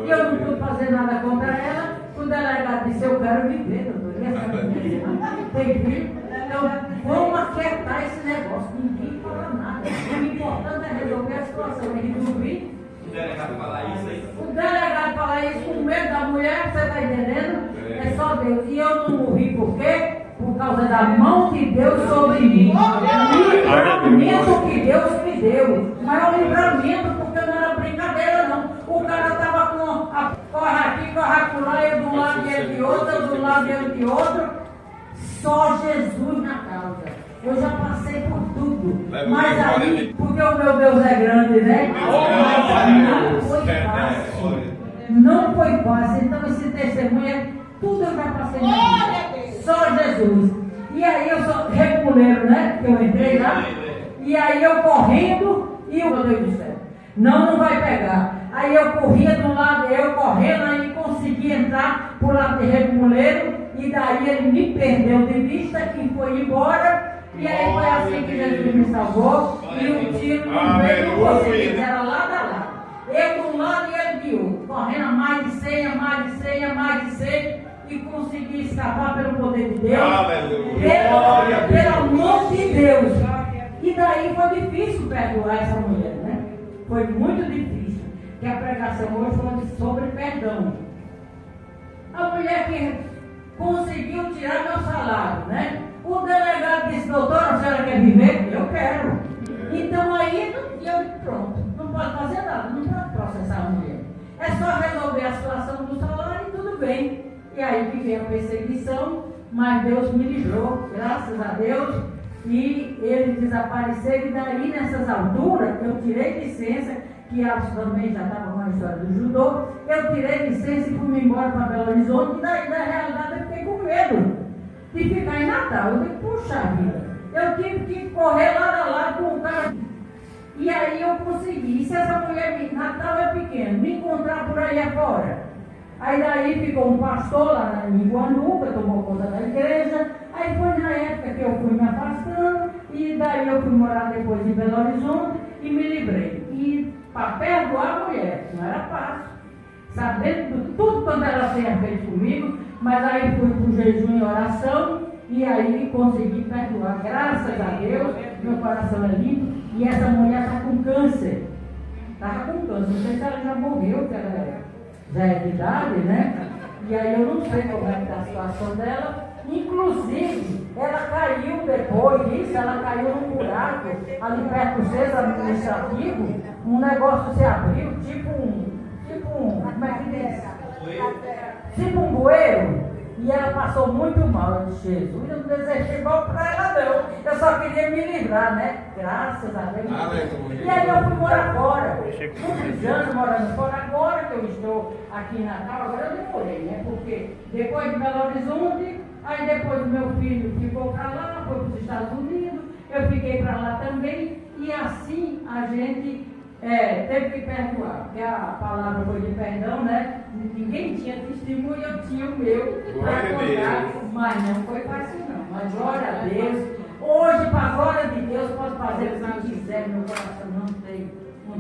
E eu não pude fazer nada contra ela. O delegado disse, eu quero viver, doutor. E essa menina tem filho. Então, vamos aquietar esse negócio. Ninguém fala nada. O importante é resolver a situação. Ele resolver.
O delegado falar isso aí.
O delegado falar isso com medo da mulher, você está entendendo? É só Deus. E eu não morri por quê? Por causa da mão de Deus sobre mim. O livramento que Deus me deu. Mas é um livramento porque não era brincadeira não. O cara estava com a corre aqui, corre lá, eu de um lado e ele de outro, eu de um lado e ele de outro. Só Jesus na causa. Eu já passei por tudo. Mas aí, porque o meu Deus é grande, né? Mas não foi fácil. Não foi fácil. Então esse testemunho é tudo eu já passei na vida. Só Jesus. E aí eu sou Remuleiro, né? Que eu entrei lá. E aí eu correndo e o meu Deus do céu. Não vai pegar. Aí eu corria de um lado, eu correndo, aí consegui entrar por lado de Remuleiro. E daí ele me perdeu de vista e foi embora. E aí foi assim que Jesus me salvou. E o tiro não veio com vocês. Era lado a lado. Eu de um lado e ele de outro. Correndo a mais de 100. E consegui escapar pelo poder de Deus. Pelo amor de Deus. E daí foi difícil perdoar essa mulher, né? Foi muito difícil. Que a pregação hoje foi sobre perdão. A mulher que conseguiu tirar meu salário, né? O delegado disse, doutora, a senhora quer viver? Eu quero. Então aí, eu pronto. Não pode fazer nada, não pode processar a mulher. É só resolver a situação do salário e tudo bem. E aí que veio a perseguição, mas Deus me livrou, graças a Deus, e ele desapareceu. E daí nessas alturas eu tirei licença, que ela também já estava com a história do judô, eu tirei licença e fui embora para Belo Horizonte, e daí na realidade eu fiquei com medo de ficar em Natal. Eu disse, puxa vida, eu tive que correr lado a lado com o cara. E aí eu consegui. E se essa mulher, Natal é pequeno, me encontrar por aí afora. Aí daí ficou um pastor lá em Guanuba, tomou conta da igreja. Aí foi na época que eu fui me afastando. E daí eu fui morar depois em Belo Horizonte e me livrei. E para perdoar a mulher, não era fácil. Sabendo de tudo quanto ela tinha feito comigo. Mas aí fui para o jejum e oração. E aí consegui perdoar. Graças a Deus, meu coração é limpo. E essa mulher está com câncer. não sei se ela já morreu, que ela já é de idade, né? E aí eu não sei como é que está a situação dela. Inclusive, ela caiu depois disso, ela caiu num buraco ali perto do centro administrativo, um negócio se abriu, como é que diz? Tipo um bueiro. E ela passou muito mal. Eu disse, Jesus, eu não desejei mal para ela não. Eu só queria me livrar, né? Graças a Deus. E aí eu fui morar fora. Muitos anos morando fora. Agora que eu estou aqui em Natal, agora eu demorei, né? Porque depois de Belo Horizonte, aí depois meu filho ficou para lá, foi para os Estados Unidos, eu fiquei para lá também. E assim a gente teve que perdoar. Porque a palavra foi de perdão, né? Ninguém tinha testemunho, eu tinha o meu para contar, mas não foi fácil não. Mas glória a Deus. Hoje, para a glória de Deus, posso fazer o que quiser, meu coração não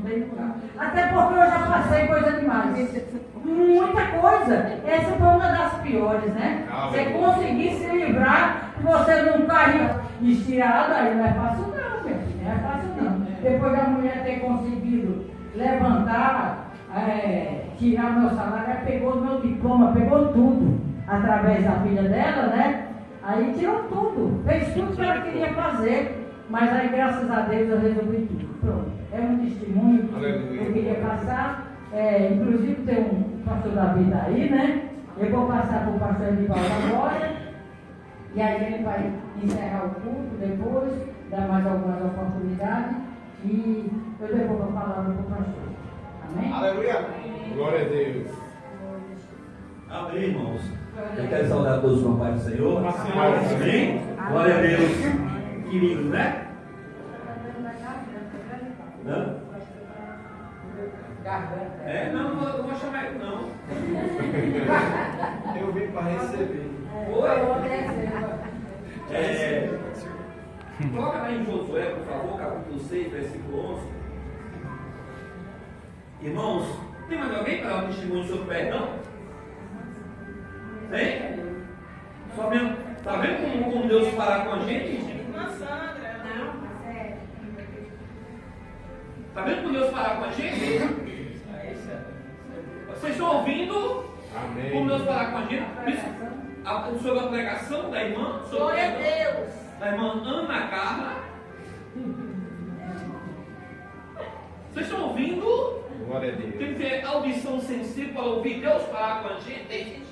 tem lugar. Até porque eu já passei coisa demais. Muita coisa. Essa foi uma das piores, né? Você conseguir se livrar, você não cair estirado, aí não é fácil não, meu filho, não é fácil não. Depois da mulher ter conseguido levantar, tirar meu salário, ela pegou meu diploma, pegou tudo, através da filha dela, né? Aí tirou tudo, fez tudo que ela queria fazer, mas aí graças a Deus eu resolvi tudo. Pronto, é um testemunho que eu queria passar, inclusive tem um pastor da vida aí, né? Eu vou passar para o pastor Edivaldo agora, e aí ele vai encerrar o culto depois, dar mais algumas oportunidades, e eu devolvo a palavra para o pastor. Amém?
Aleluia. Glória a Deus.
Amém, irmãos. Eu quero saudar a todos com a paz do Senhor. Amém? Glória a Deus. Que lindo, né? Não? Não vou chamar ele, não.
Eu vim para receber.
Coloca lá em Josué, por favor, capítulo 6, versículo 11. Irmãos, tem mais alguém para dar um testemunho sobre perdão? Tem? Só mesmo. Está vendo como Deus fala com a gente? Está vendo como Deus fala com a gente? Vocês estão ouvindo?
Amém.
Como Deus fala com a gente? Sobre a pregação da irmã? Glória a Deus. Da irmã Ana Carla. Vocês estão ouvindo?
Glória a Deus.
Tem que ter audição sensível para ouvir Deus falar com a gente.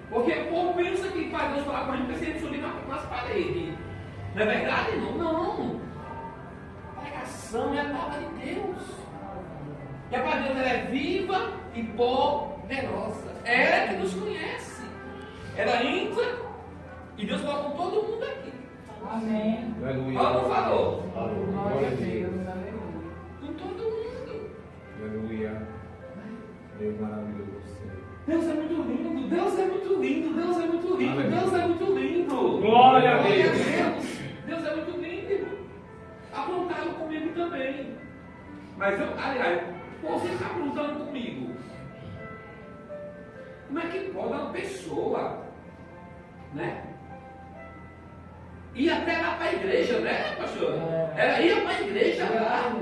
Porque o povo pensa que para Deus falar com a gente precisa subir nas paredes. Não é verdade? Não. A pregação é a palavra de Deus. E a palavra de Deus é viva e poderosa. Ela que nos conhece. Ela entra e Deus fala com todo mundo aqui.
Amém.
Aleluia.
Ela não falou.
Glória a Deus.
Com todo mundo.
Aleluia. Deus maravilhoso.
Deus é muito lindo. Deus é muito lindo. Deus é muito lindo.
Aleluia.
Deus é muito lindo.
Glória a Deus.
Deus é muito lindo. Aprontaram comigo também. Mas aliás, você está aprontando comigo. Como é que pode uma pessoa, né? Ir até lá para a igreja, né, pastor? Ela ia para a igreja lá.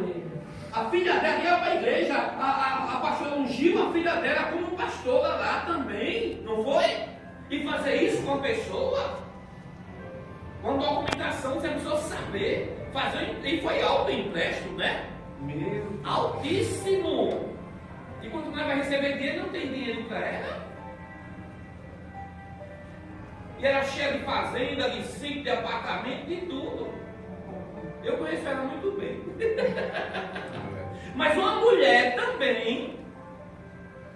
A filha dela ia para a igreja. A pastora ungiu a filha dela como pastora lá também, não foi? E fazer isso com a pessoa, com documentação, você precisou saber. E foi alto o empréstimo, né? Altíssimo. E quando nós vai receber dinheiro, não tem dinheiro para ela. E era cheia de fazenda, de sítio, de apartamento, de tudo. Eu conheço ela muito bem. Mas uma mulher também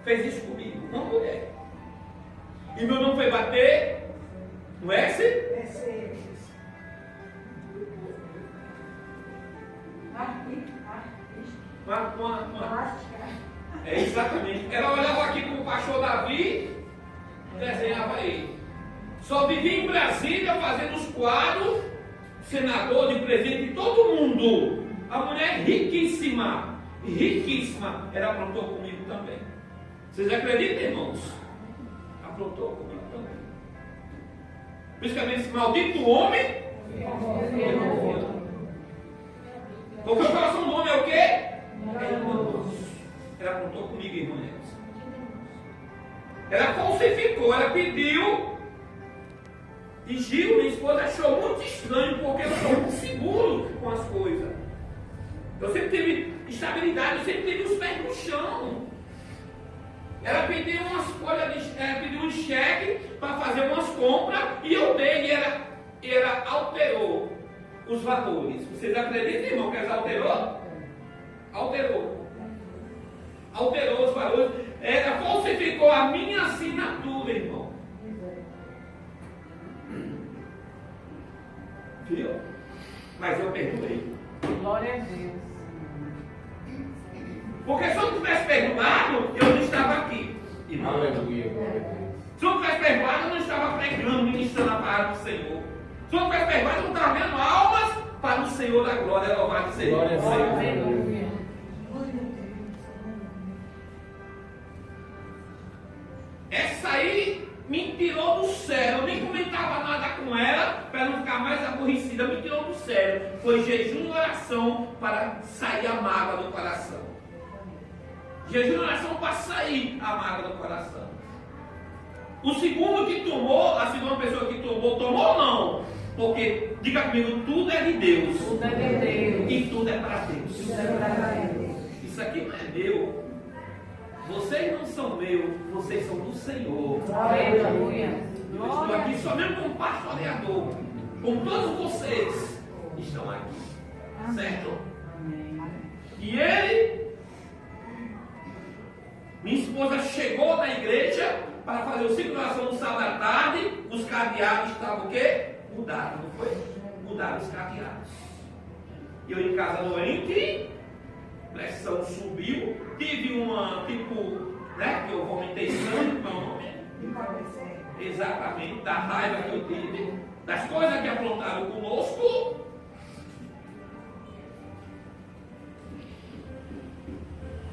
fez isso comigo. Uma mulher. E meu nome foi bater no S? É exatamente. Ela olhava aqui para o pastor Davi, desenhava ele. Só vivia em Brasília fazendo os quadros, senador, de presidente de todo mundo. A mulher riquíssima, riquíssima. Ela aprontou comigo também. Vocês acreditam, irmãos? Aprontou comigo também. Por isso que ela disse, maldito homem. Porque o coração do homem é o quê? Ela comigo, irmã Elza? Ela falsificou, ela pediu. E Gil, minha esposa, achou muito estranho, porque eu sou muito seguro com as coisas. Eu sempre tive estabilidade, eu sempre tive os pés no chão. Ela pediu umas folhas, ela pediu um cheque para fazer umas compras e eu dei, e ela alterou os valores. Vocês acreditam, irmão, que ela alterou? Alterou os valores. Ela falsificou a minha assinatura, irmão. Viu? Mas eu perdoei.
Glória a Deus.
Porque se eu não tivesse perdoado, eu não estava aqui. Irmão.
Aleluia, glória a Deus.
Se eu não tivesse perdoado, eu não estava pregando, ministrando a palavra do Senhor. Se eu não tivesse perdoado, eu não estava vendo almas para o Senhor da glória, louvado seja o Senhor.
Aleluia.
Essa aí me tirou do sério. Eu nem comentava nada com ela para não ficar mais aborrecida. Me tirou do sério. Foi jejum e oração para sair a mágoa do coração. Jejum e oração para sair a mágoa do coração. O segundo que tomou, a segunda pessoa que tomou ou não? Porque, diga comigo, tudo é de Deus.
Tudo é de Deus.
E tudo é para Deus.
Tudo é para Deus.
Isso aqui não é meu. Vocês não são meus, vocês são do Senhor.
Aleluia.
Eu estou aqui só mesmo como pastoreador. Com todos vocês estão aqui. Certo? E ele, minha esposa chegou na igreja para fazer o ciclo de oração no sábado à tarde. Os cadeados estavam o quê? Mudaram, não foi? Mudaram os cadeados. Eu em casa doente, pressão subiu, tive uma, tipo, né, que eu vomitei sangue, meu nome. Exatamente, da raiva que eu tive, das coisas que aprontaram conosco.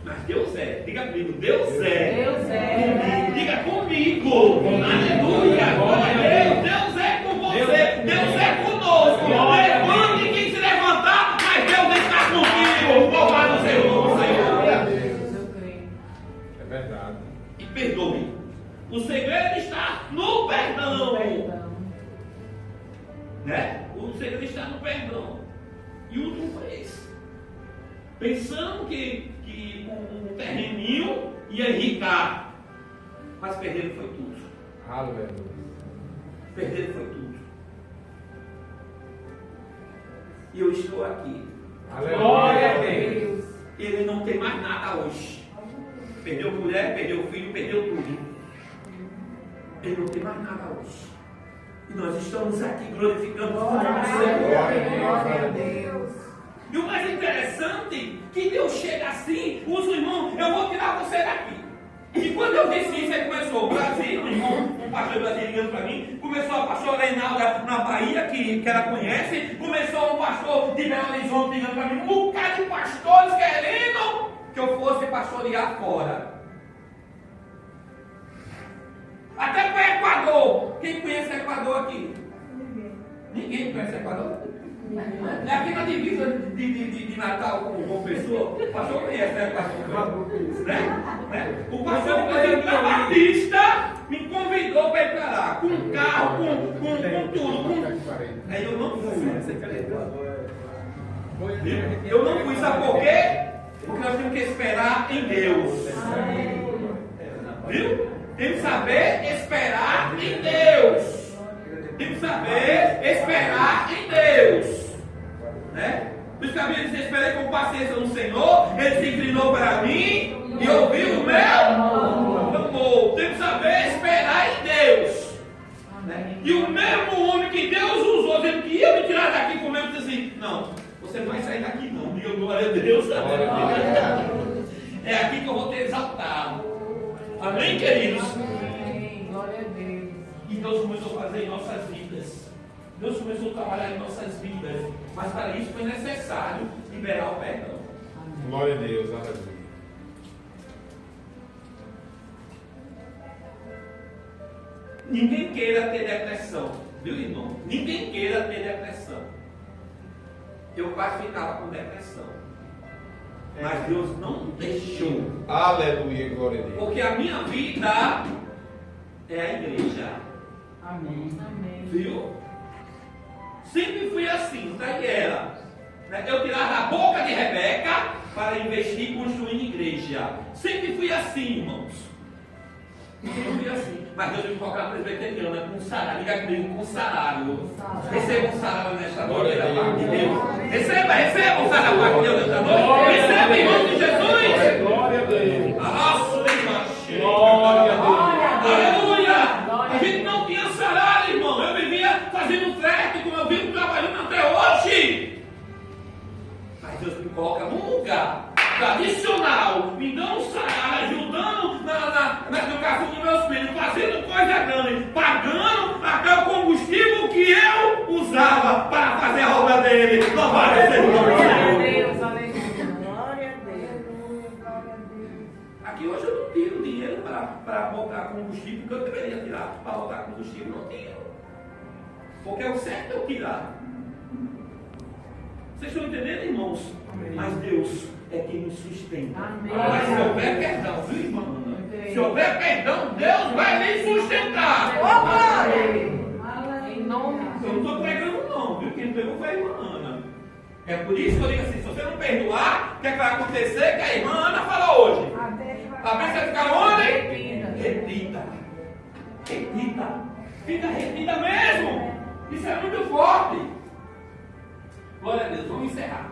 Mas Deus é, diga comigo, Deus é.
Deus é.
Diga comigo, aleluia, glória a Deus, Deus é com você, Deus é conosco. Levante quem se levantar, mas Deus está contigo. Louvado seja o Senhor.
Eu creio.
É verdade.
E perdoe. O segredo está no perdão. Né? O segredo está no perdão. E o último foi esse. Pensando que um terreninho ia enricar. Mas perder foi tudo.
Aleluia.
Perder foi tudo. E eu estou aqui.
Aleluia.
Deus.
Ele não tem mais nada hoje. Perdeu mulher, perdeu filho, perdeu tudo. Ele não tem mais nada hoje. E nós estamos aqui glorificando o nome do Senhor.
Glória a Deus.
E o mais interessante, que Deus chega assim, os irmãos, eu vou tirar você daqui. E quando eu disse isso, aí começou o Brasil, o irmão, o pastor Brasil ligando para mim, começou a pastora Reinalda na Bahia, que ela conhece, começou um pastor de Belo Horizonte ligando para mim, um bocado de pastores querendo que eu fosse pastorear fora. Até para o Equador. Quem conhece o Equador aqui? Ninguém conhece o Equador? É aqui na divisa de Natal com o Pessoa. O pastor conhece, né? O pastor Batista me convidou para ir para lá, com carro, com tudo. Aí eu não fui. Eu não fui, sabe por quê? Porque nós temos que esperar em Deus. Viu? Tem que saber esperar em Deus. Tem que saber esperar em Deus. Né? Por isso que a Bíblia diz: esperei com paciência no Senhor, Ele se inclinou para mim e ouviu o meu clamor. Tem que saber esperar em Deus. Né? E o mesmo homem que Deus usou, dizendo que ia me tirar daqui comigo, disse assim: não, você não vai sair daqui não. Diga glória a Deus. É aqui que eu vou te exaltar. Amém, queridos?
Amém. Glória a Deus.
E Deus começou a fazer em nossas vidas. Deus começou a trabalhar em nossas vidas. Mas para isso foi necessário liberar o perdão.
Glória a Deus, aleluia.
Ninguém queira ter depressão, viu, irmão? Ninguém queira ter depressão. Eu quase ficava com depressão. Mas Deus não deixou.
Aleluia, glória a Deus.
Porque a minha vida é a igreja.
Amém.
Viu? Sempre fui assim, daí era. Eu tirava da boca de Rebeca para investir e construir igreja. Sempre fui assim, irmãos. Sempre fui assim. Mas Deus me colocar presbiteriana com salário. Diga comigo, com salário. Receba um salário nesta noite da parte de Deus. Receba um salário da parte de Deus nesta noite. Receba em nome de Jesus.
Glória a Deus.
Glória a Deus. Aleluia. A gente não tinha salário, irmão. Eu vivia fazendo frete, como eu vivo trabalhando até hoje. Mas Deus me coloca num lugar tradicional, me dando um salário, ajudando na educação dos meus filhos, fazendo coisa grande, pagando até o combustível que eu usava para fazer a obra dele. Louvado seja o nome do Senhor.
Glória a Deus.
Aqui hoje eu não tiro dinheiro para botar combustível, porque eu deveria tirar para botar combustível, não tiro. Porque é o certo eu tirar. Vocês estão entendendo, irmãos? Amém. Mas Deus é quem nos sustenta.
Amém.
Mas se houver perdão, viu, irmã? Amém. Se houver perdão, Deus vai lhe sustentar.
Em nome
Eu não estou pregando não, viu? Quem pegou foi a irmã Ana. É por isso que eu digo assim, se você não perdoar, o que é que vai acontecer? Que a irmã Ana falou hoje. A bênção vai ficar onde? Retida. Fica retida mesmo. Isso é muito forte. Glória a Deus, vamos encerrar.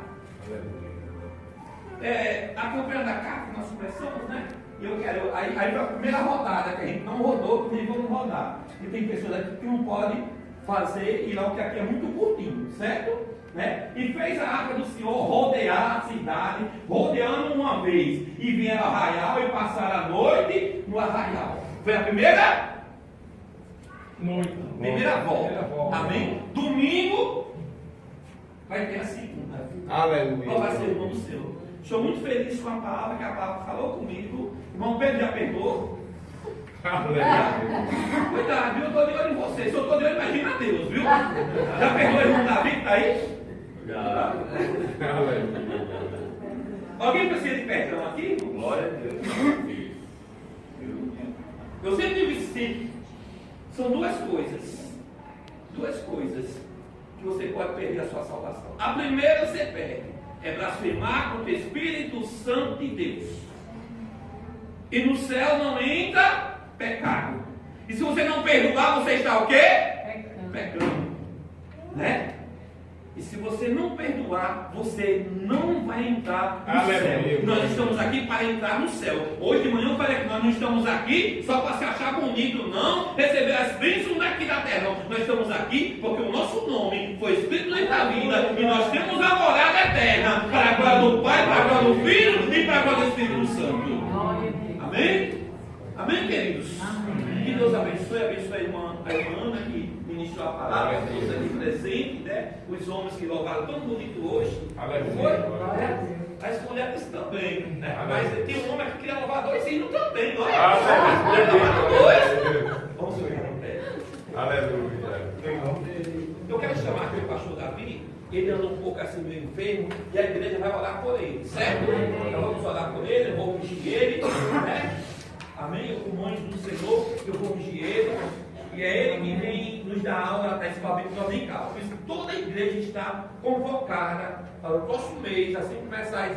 Acompanhando a carta que nós começamos, né? E eu quero. Aí foi a primeira rodada que a gente não rodou, nem vamos rodar. E tem pessoas aqui que não podem fazer ir lá, porque aqui é muito curtinho, certo? Né? E fez a arca do Senhor rodear a cidade, rodeando uma vez. E vieram ao arraial e passaram a noite no arraial. Foi a primeira noite. Primeira volta. Amém? Domingo vai ter a segunda.
Aleluia.
Qual vai ser o nome do Senhor? Estou muito feliz com a palavra, que a palavra falou comigo. Irmão Pedro já perdoou? Cuidado, viu? Eu estou de olho em você. Se eu estou de olho, imagina Deus, viu? Já perdoou o irmão Davi que está aí? Já. Alguém precisa de perdão aqui? Glória a Deus. Eu sempre digo assim: são duas coisas que você pode perder a sua salvação. A primeira você perde, é blasfemar contra o Espírito Santo de Deus. E no céu não entra pecado. E se você não perdoar, você está o quê? Pecando. Né? E se você não perdoar, você não vai entrar no céu. Nós estamos aqui para entrar no céu. Hoje de manhã eu falei que nós não estamos aqui só para se achar bonito, não. Receber as bênçãos daqui da terra, não. Nós estamos aqui porque o nosso nome foi escrito no livro da vida. E nós temos a morada eterna. Para a glória do Pai, para a glória do Filho e para a glória do Espírito Santo. Amém? Amém, queridos? Amém. Que Deus abençoe a irmã Ana que ministrou a palavra, todos ali presentes, né? Os homens que louvaram tão bonito hoje. Foi? As mulheres também, né? Mas tem um homem que queria louvar dois hinos também, não é? As mulheres louvaram dois. Vamos ver no pé.
Aleluia.
Eu quero chamar aqui o pastor Davi. Ele anda um pouco assim meio enfermo e a igreja vai orar por ele, certo? Então vamos orar por ele, eu vou ungir ele, né? Amém? Eu, como anjo do Senhor, eu vou ungir ele. E é ele que vem nos dar aula até esse papel dominical. Por isso toda a igreja está convocada para o próximo mês, assim que começar,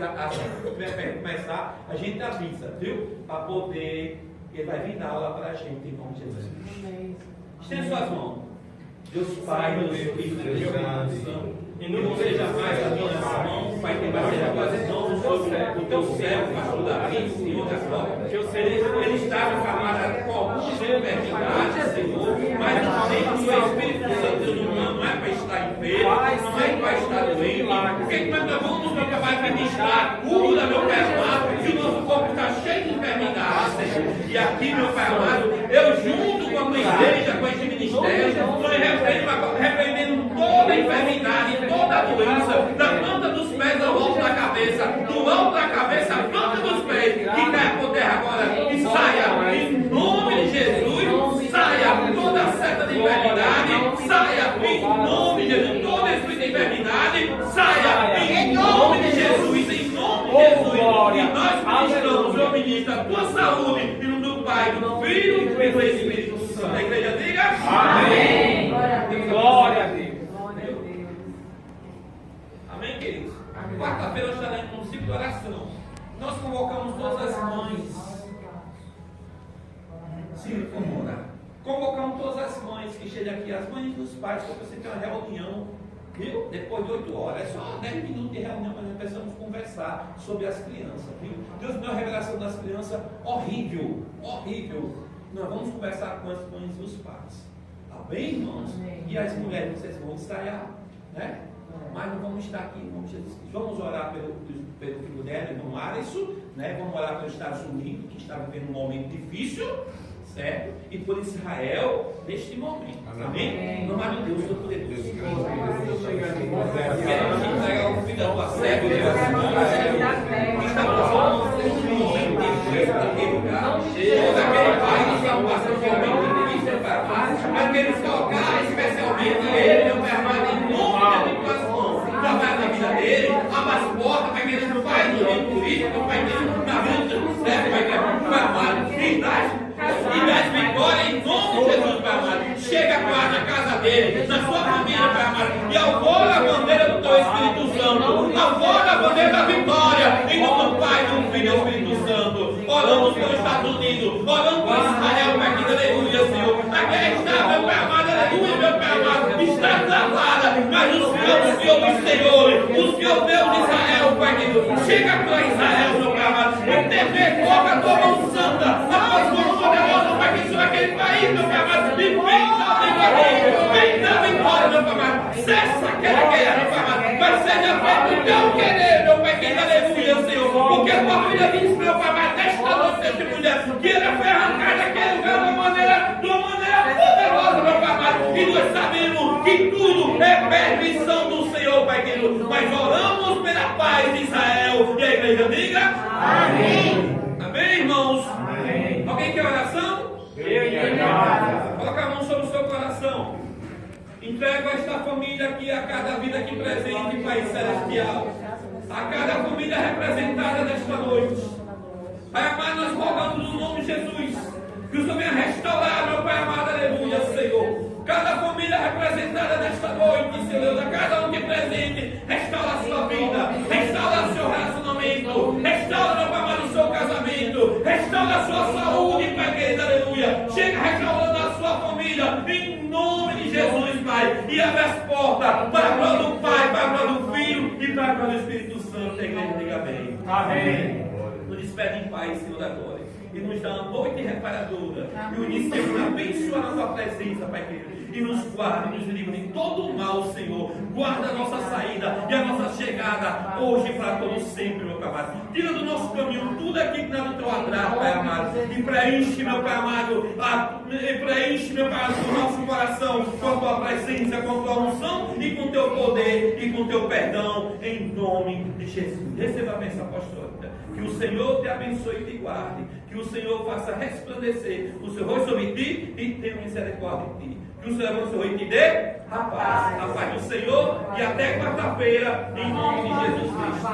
a gente avisa, viu? Para poder, ele vai vir dar aula para a gente, em nome de Jesus. Estende suas mãos. Deus Pai, Deus Filho, Deus Espírito Santo. E não seja mais a minha mão, Pai, que vai ser a tua mão o teu servo, pastor Davi, Senhor da glória. Ele estava falando com algumas enfermidades, Senhor, mas nem o seu Espírito Santo não é para estar enfermo, não é para estar doente. Porque nós vamos nos acabar de ministrar, cura, meu Pai amado, que o nosso corpo está cheio de enfermidades, Senhor. E aqui, meu Pai amado, eu junto com a tua igreja, com este ministério, estou repreendendo toda a enfermidade, toda a doença, da planta dos pés ao alto da cabeça, do alto da cabeça à planta dos pés, que cai por terra agora, e saia em nome de Jesus, saia toda a seta de enfermidade, saia em nome de Jesus, toda espírito de enfermidade, saia em nome de Jesus, em nome de Jesus. E nós ministramos, eu ministro a tua saúde, em nome do Pai, do Filho e do Espírito Santo. A igreja diga amém.
Glória a Deus.
Amém, queridos? Quarta-feira nós estaremos no ciclo de oração. Nós convocamos todas as mães. Sim, vamos orar. Convocamos todas as mães que chegam aqui, as mães dos pais, para você ter uma reunião, viu? Depois de 8 horas. É só 10 minutos de reunião, mas nós precisamos conversar sobre as crianças, viu? Deus me deu uma revelação das crianças horrível, horrível. Nós vamos conversar com as mães dos pais. Tá bem, irmãos? E as mulheres, vocês vão ensaiar, né? Mas não vamos estar aqui em nome de Jesus Cristo. Vamos orar pelo filho dela, irmão Alisson, né? Vamos orar pelos Estados Unidos, que está vivendo um momento difícil, certo? E por Israel, neste momento. Amém? No nome de Deus, Todo-Poderoso. Queremos entregar o filho da tua serva, que está passando todo aquele pai que está passando por um difícil, mas queremos colocar especialmente ele, meu Pai amado, em nome de tuas mãos. Trabalhar na vida dele, abra as portas para que ele não vai no meio político, Pai Deus, na vida do céu, Pai amado, e das vitórias em nome de Jesus, Pai amado. Chega na casa dele, na sua família, Pai amado, e alvora a bandeira do teu Espírito Santo, alvora a bandeira da vitória, em nome do Pai, do Filho e do Espírito Santo. Oramos pelos Estados Unidos, oramos por Israel, Pai querido, aleluia, Senhor. A guerra está, meu Pai amado, aleluia, meu Pai amado, está travada, mas o Senhor dos Senhores, o Senhor Deus de Israel, Pai querido, chega para Israel, meu Pai amado, e TV, coloca a tua mão santa, a tua mão poderosa, Pai querido, sobre aquele país, meu Pai amado, e vem da vitória, meu Pai amado, cessa aquela guerra, meu Pai amado, mas seja feito o teu querer, meu Pai querido, aleluia, Senhor, porque a tua filha disse, meu Pai amado, nesta noite, essa mulher, que ela foi arrancada daquele lugar de uma maneira poderosa, meu Pai amado, e nós sabemos que tudo é permissão do Senhor, Pai querido, mas oramos pela paz de Israel, e a igreja diga amém. Amém, irmãos? Amém. Alguém quer oração? Coloca a mão sobre o seu coração. Entrego esta família aqui, a cada vida aqui presente, Pai Celestial, a cada família representada nesta noite. Pai amado, nós rogamos no nome de Jesus, que o Senhor venha restaurar, meu Pai amado, aleluia, Senhor. Cada família representada nesta noite, Senhor Deus, a cada um que presente, restaura a sua vida, restaura o seu relacionamento, restaura, meu Pai amado, o seu casamento, restaura a sua saúde, Pai querido, aleluia. Chega restaurando a sua família, em nome de Jesus, Pai, e abre as portas para a glória do Pai, para a glória do Filho e para a glória do Espírito Santo. A igreja diga amém. Amém. Nos despede em paz, Senhor da glória, e nos dá uma noite reparadora. E o início abençoa a tua presença, Pai querido, e nos guarda e nos livre de todo o mal, Senhor. Guarda a nossa saída e a nossa chegada hoje para todo sempre, meu Pai amado. Tira do nosso caminho tudo aquilo que não é do teu agrado, Pai amado, e preenche, meu Pai amado, preenche, meu Pai amado, o nosso coração com a tua presença, com a tua unção e com o teu poder e com o teu perdão, em nome de Jesus. Receba a bênção apostólica. Que o Senhor te abençoe e te guarde. Que o Senhor faça resplandecer o seu rosto sobre ti e tenha misericórdia de ti. Que o Senhor abençoe e te dê a paz do Senhor, e até quarta-feira, em nome de Jesus Cristo.